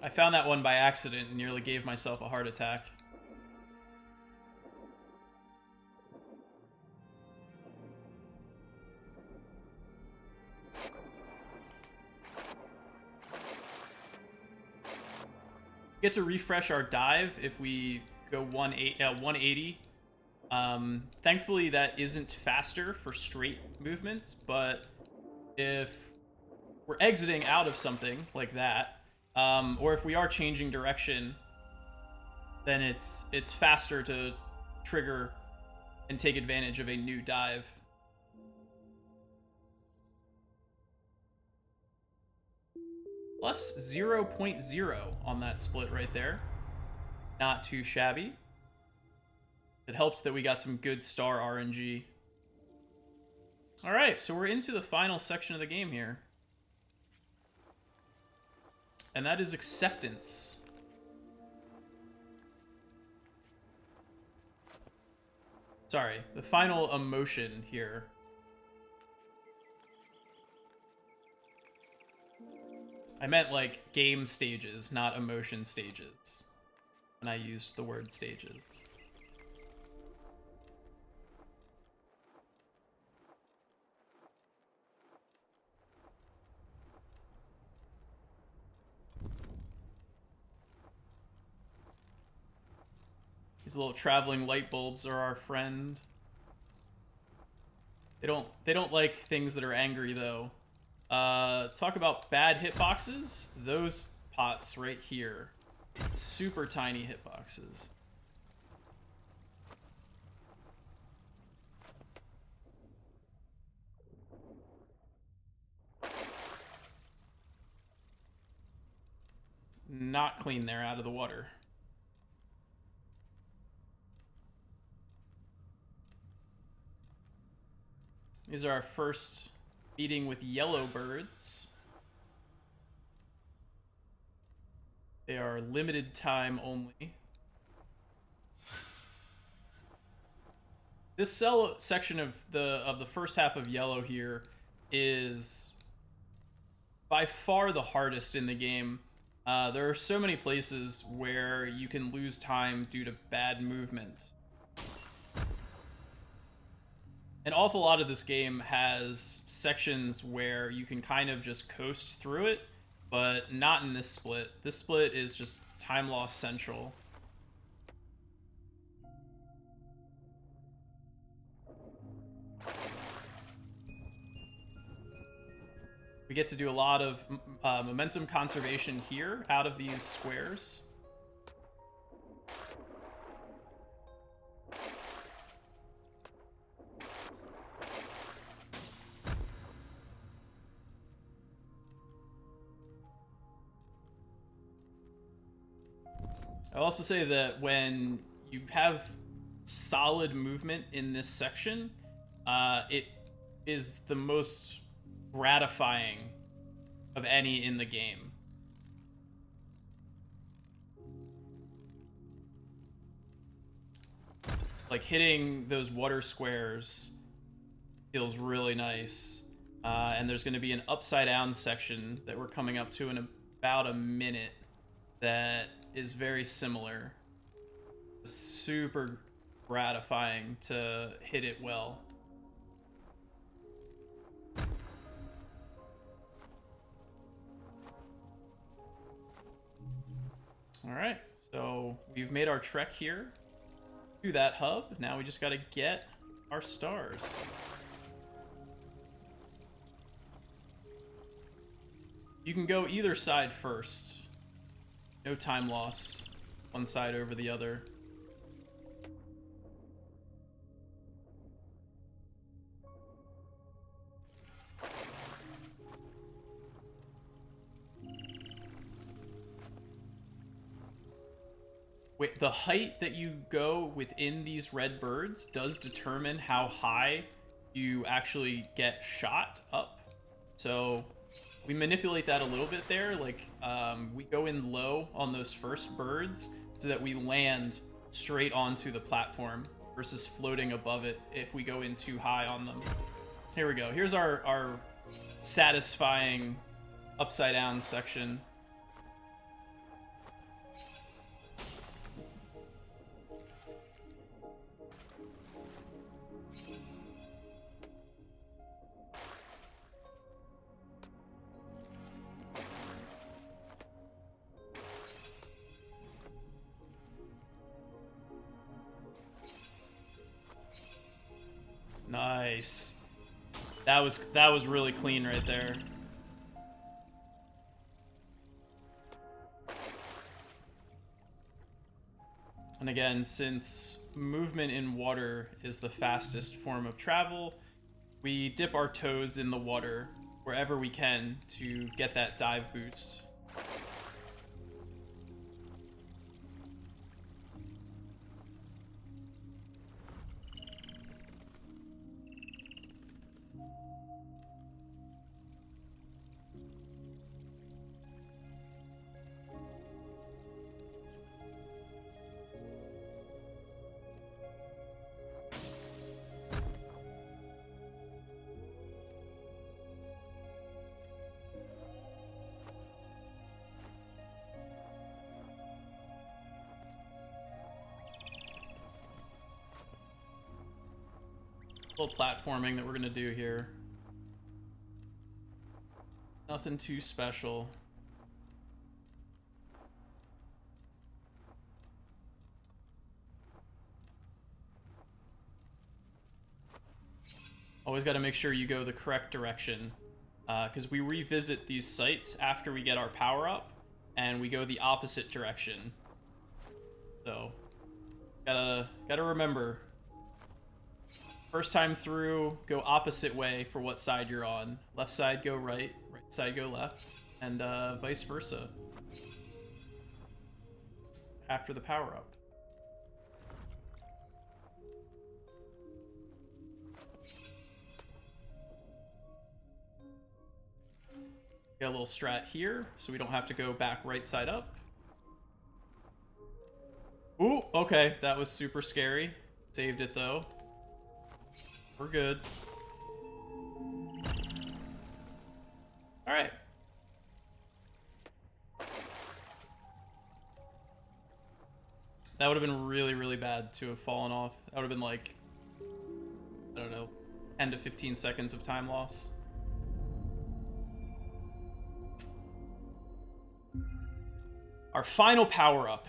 I found that one by accident and nearly gave myself a heart attack. Get to refresh our dive if we go 180. Thankfully that isn't faster for straight movements, but if we're exiting out of something like that, or if we are changing direction, then it's faster to trigger and take advantage of a new dive. Plus 0.0 on that split right there. Not too shabby. It helped that we got some good star RNG. Alright, so we're into the final section of the game here. And that is acceptance. Sorry, the final emotion here. I meant like game stages, not emotion stages. When I used the word stages. These little traveling light bulbs are our friend. They don't like things that are angry though. Talk about bad hitboxes. Those pots right here. Super tiny hitboxes. Not clean there out of the water. These are our first meeting with yellow birds. They are limited time only. This section of the first half of yellow here is by far the hardest in the game. There are so many places where you can lose time due to bad movement. An awful lot of this game has sections where you can kind of just coast through it, but not in this split. This split is just time loss central. We get to do a lot of momentum conservation here out of these squares. I'll also say that when you have solid movement in this section, it is the most gratifying of any in the game. Like hitting those water squares feels really nice. And there's going to be an upside down section that we're coming up to in about a minute that is very similar. Super gratifying to hit it well. All right, so we've made our trek here to that hub. Now we just got to get our stars. You can go either side first. No time loss. One side over the other. Wait, the height that you go within these red birds does determine how high you actually get shot up. So we manipulate that a little bit there. Like, we go in low on those first birds so that we land straight onto the platform versus floating above it if we go in too high on them. Here we go. Here's our satisfying upside down section. Nice. That was really clean right there. And again, since movement in water is the fastest form of travel, we dip our toes in the water wherever we can to get that dive boost. Little platforming that we're gonna do here. Nothing too special. Always got to make sure you go the correct direction, because we revisit these sites after we get our power up, and we go the opposite direction. So gotta remember. First time through, go opposite way for what side you're on. Left side go right, right side go left, and vice versa. After the power up. Got a little strat here, so we don't have to go back right side up. Ooh, okay, that was super scary. Saved it though. We're good. All right. That would have been really, really bad to have fallen off. That would have been like, I don't know, 10 to 15 seconds of time loss. Our final power-up.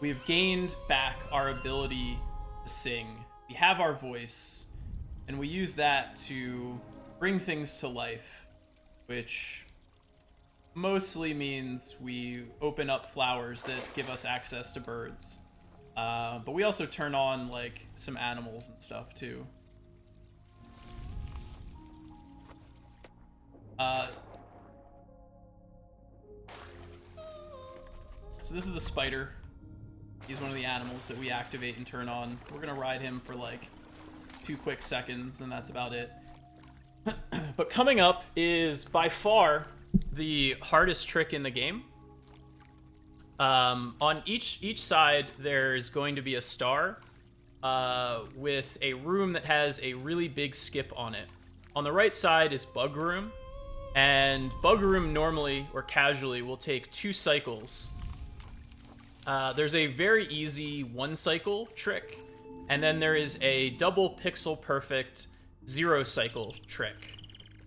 We've gained back our ability to sing. We have our voice, and we use that to bring things to life, which mostly means we open up flowers that give us access to birds. But we also turn on, like, some animals and stuff, too. So this is the spider. He's one of the animals that we activate and turn on. We're gonna ride him for, like, 2 quick seconds, and that's about it. But coming up is, by far, the hardest trick in the game. On each side, there's going to be a star with a room that has a really big skip on it. On the right side is Bug Room, and Bug Room normally, or casually, will take 2 cycles. There's a very easy 1-cycle trick, and then there is a double pixel perfect 0-cycle trick.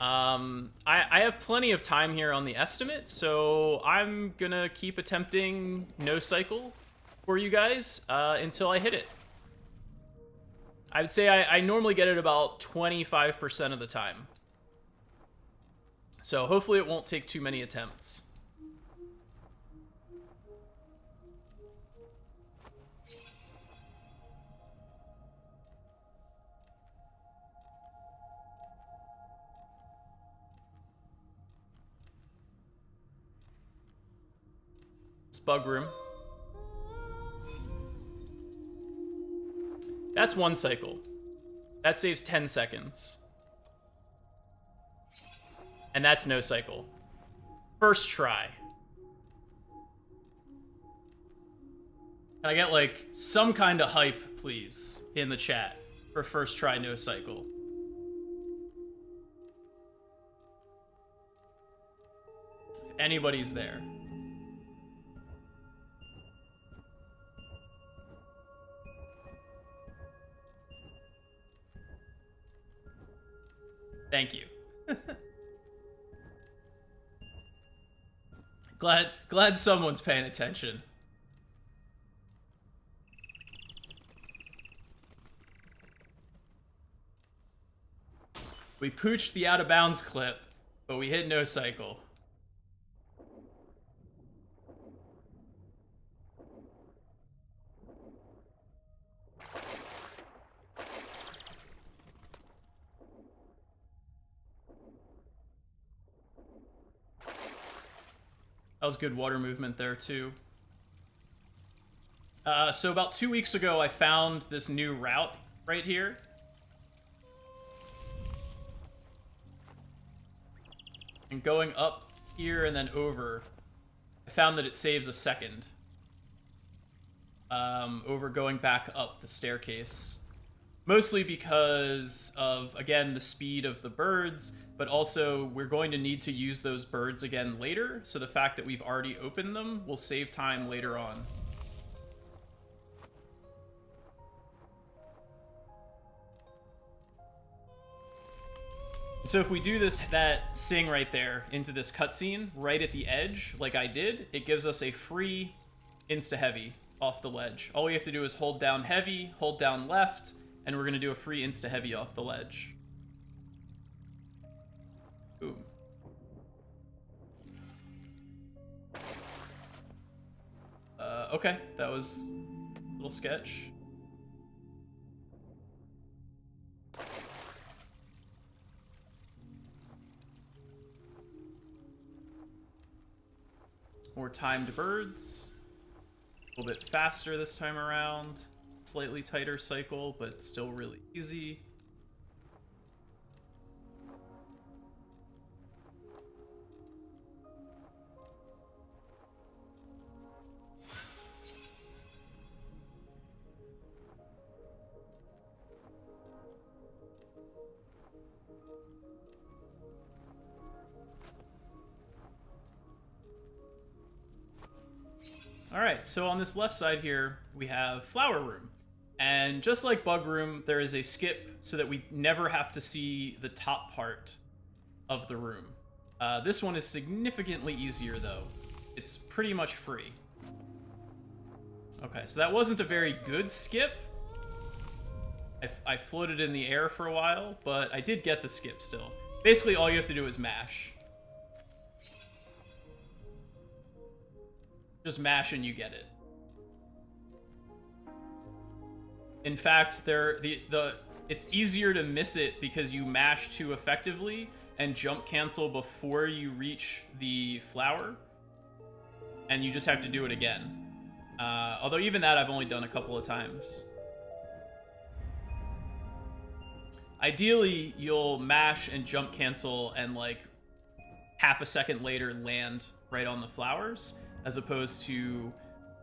I have plenty of time here on the estimate, so I'm gonna keep attempting no cycle for you guys until I hit it. I would say I normally get it about 25% of the time. So hopefully it won't take too many attempts. Bug Room. That's 1 cycle. That saves 10 seconds. And that's no cycle. First try. Can I get, like, some kind of hype, please, in the chat for first try no cycle? If anybody's there. Thank you. Glad someone's paying attention. We pooched the out of bounds clip, but we hit no cycle. That was good water movement there, too. So about 2 weeks ago, I found this new route right here. And going up here and then over, I found that it saves a second. Over going back up the staircase. Mostly because of, again, the speed of the birds, but also we're going to need to use those birds again later, so the fact that we've already opened them will save time later on. So if we do that sing right there into this cutscene right at the edge, like I did, it gives us a free insta-heavy off the ledge. All we have to do is hold down heavy, hold down left, and we're going to do a free insta-heavy off the ledge. Boom. Okay, that was a little sketch. More timed birds. A little bit faster this time around. Slightly tighter cycle, but still really easy. All right, so on this left side here, we have Flower Room. And just like Bug Room, there is a skip so that we never have to see the top part of the room. This one is significantly easier, though. It's pretty much free. Okay, so that wasn't a very good skip. I floated in the air for a while, but I did get the skip still. Basically, all you have to do is mash. Just mash and you get it. In fact, it's easier to miss it because you mash too effectively and jump cancel before you reach the flower, and you just have to do it again. Although even that I've only done a couple of times. Ideally, you'll mash and jump cancel and like half a second later land right on the flowers, as opposed to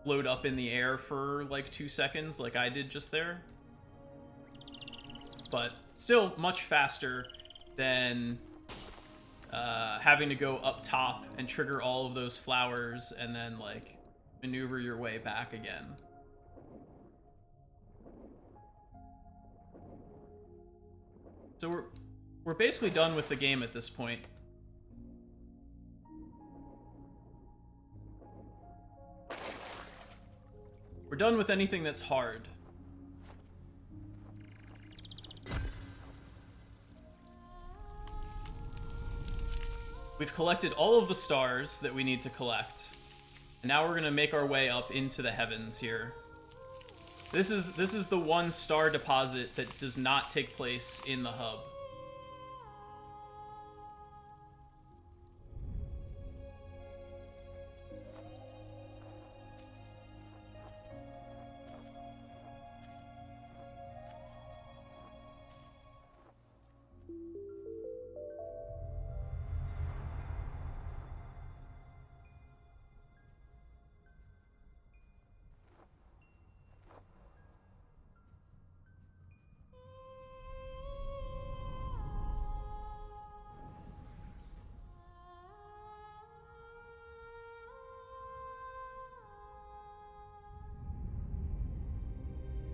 float up in the air for like 2 seconds like I did just there. But still much faster than having to go up top and trigger all of those flowers and then like maneuver your way back again. So we're basically done with the game at this point. We're done with anything that's hard. We've collected all of the stars that we need to collect. And now we're gonna make our way up into the heavens here. This is the one star deposit that does not take place in the hub.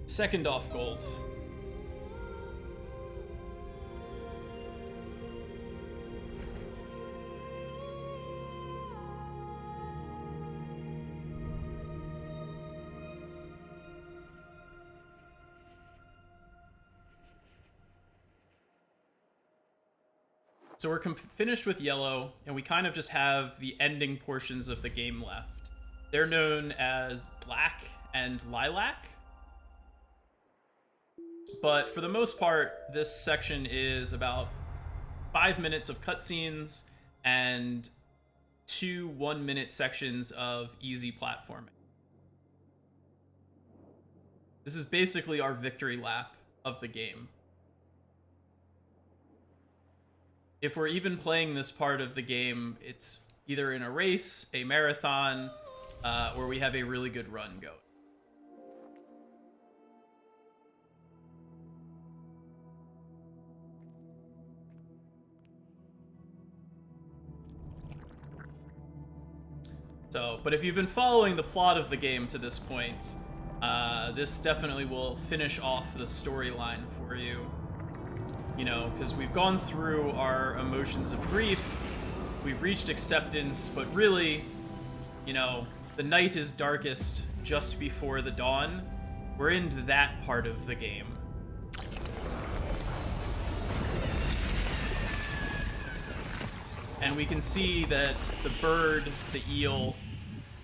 Second off gold. So we're finished with yellow, and we kind of just have the ending portions of the game left. They're known as black and lilac. But for the most part, this section is about 5 minutes of cutscenes and 2 1-minute sections of easy platforming. This is basically our victory lap of the game. If we're even playing this part of the game, it's either in a race, a marathon, or we have a really good run going. So, but if you've been following the plot of the game to this point, this definitely will finish off the storyline for you. You know, because we've gone through our emotions of grief, we've reached acceptance, but really, you know, the night is darkest just before the dawn. We're into that part of the game. And we can see that the bird, the eel,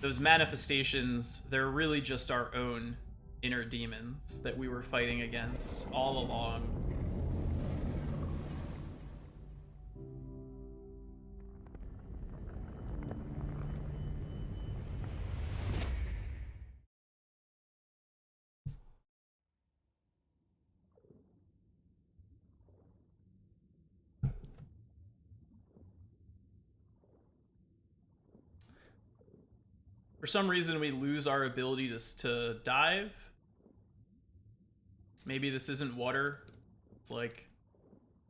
those manifestations, they're really just our own inner demons that we were fighting against all along. For some reason, we lose our ability to dive. Maybe this isn't water. It's like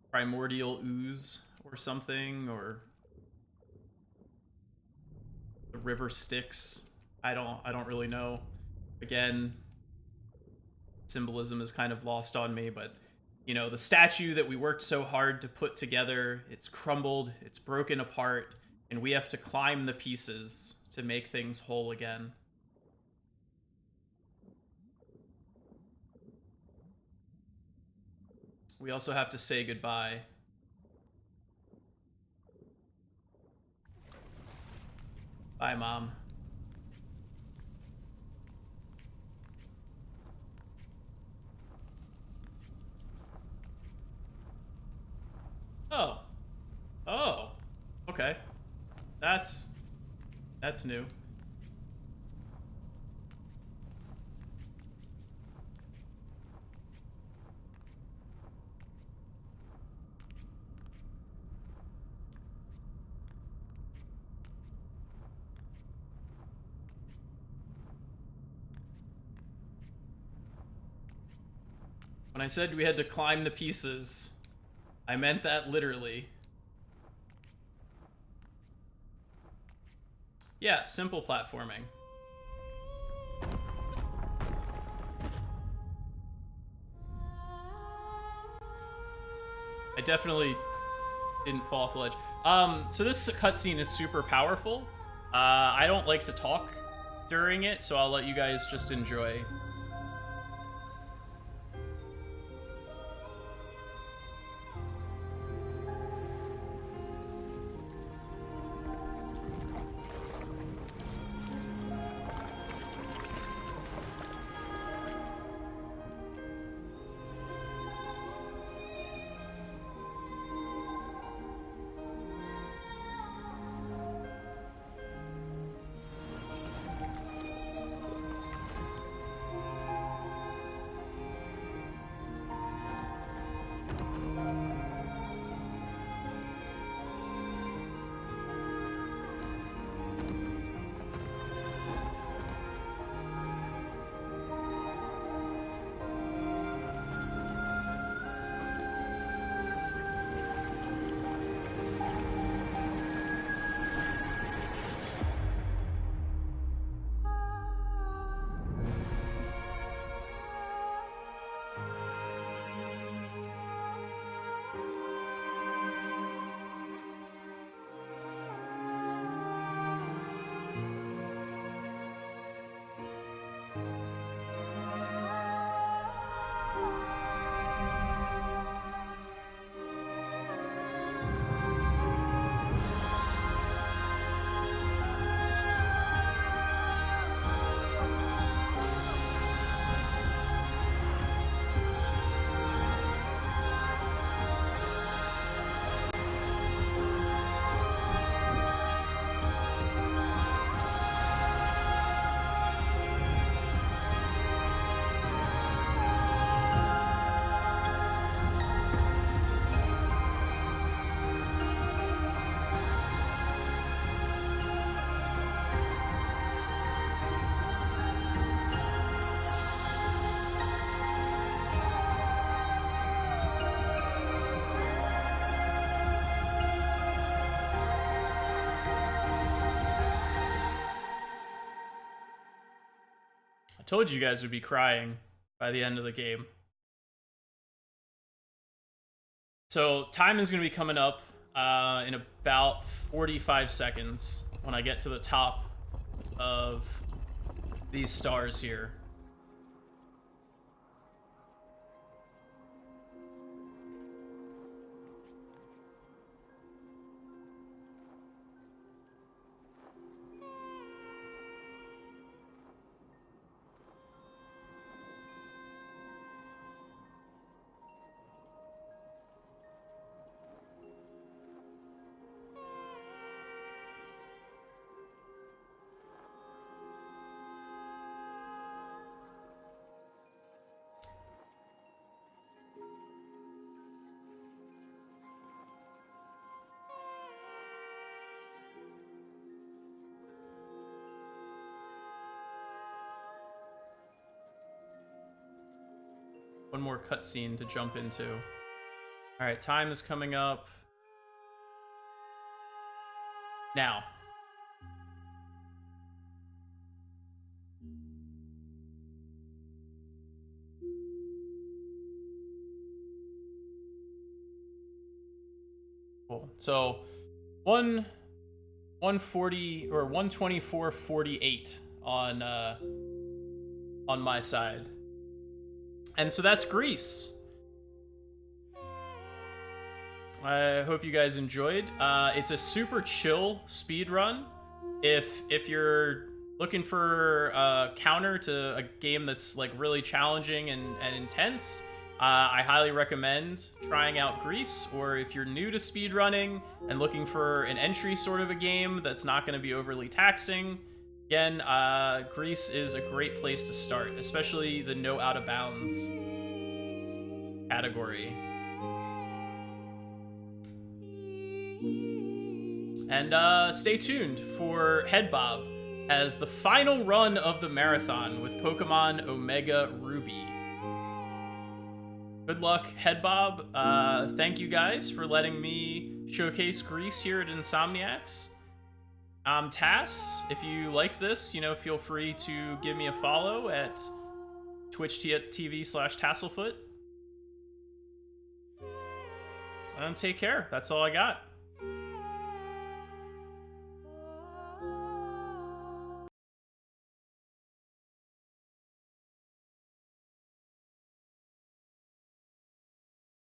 primordial ooze or something, or the river Styx. I don't really know. Again, symbolism is kind of lost on me, but you know, the statue that we worked so hard to put together, it's crumbled, it's broken apart, and we have to climb the pieces to make things whole again. We also have to say goodbye. Bye, Mom. Oh. Oh. Okay. That's new. When I said we had to climb the pieces, I meant that literally. Yeah, simple platforming. I definitely didn't fall off the ledge. So this cutscene is super powerful. I don't like to talk during it, so I'll let you guys just enjoy. I told you guys would be crying by the end of the game. So time is going to be coming up in about 45 seconds when I get to the top of these stars here. One more cutscene to jump into. All right, time is coming up now. So 140 or 124.48 on my side. And so that's GRIS. I hope you guys enjoyed. It's a super chill speed run. If you're looking for a counter to a game that's like really challenging and intense, I highly recommend trying out GRIS. Or if you're new to speedrunning and looking for an entry sort of a game that's not going to be overly taxing, again, GRIS is a great place to start, especially the no out of bounds category. And stay tuned for Head Bob as the final run of the marathon with Pokemon Omega Ruby. Good luck, Head Bob. Thank you guys for letting me showcase GRIS here at Insomniacs. I'm Tass. If you liked this, feel free to give me a follow at twitch.tv/Tasselfoot. And take care. That's all I got.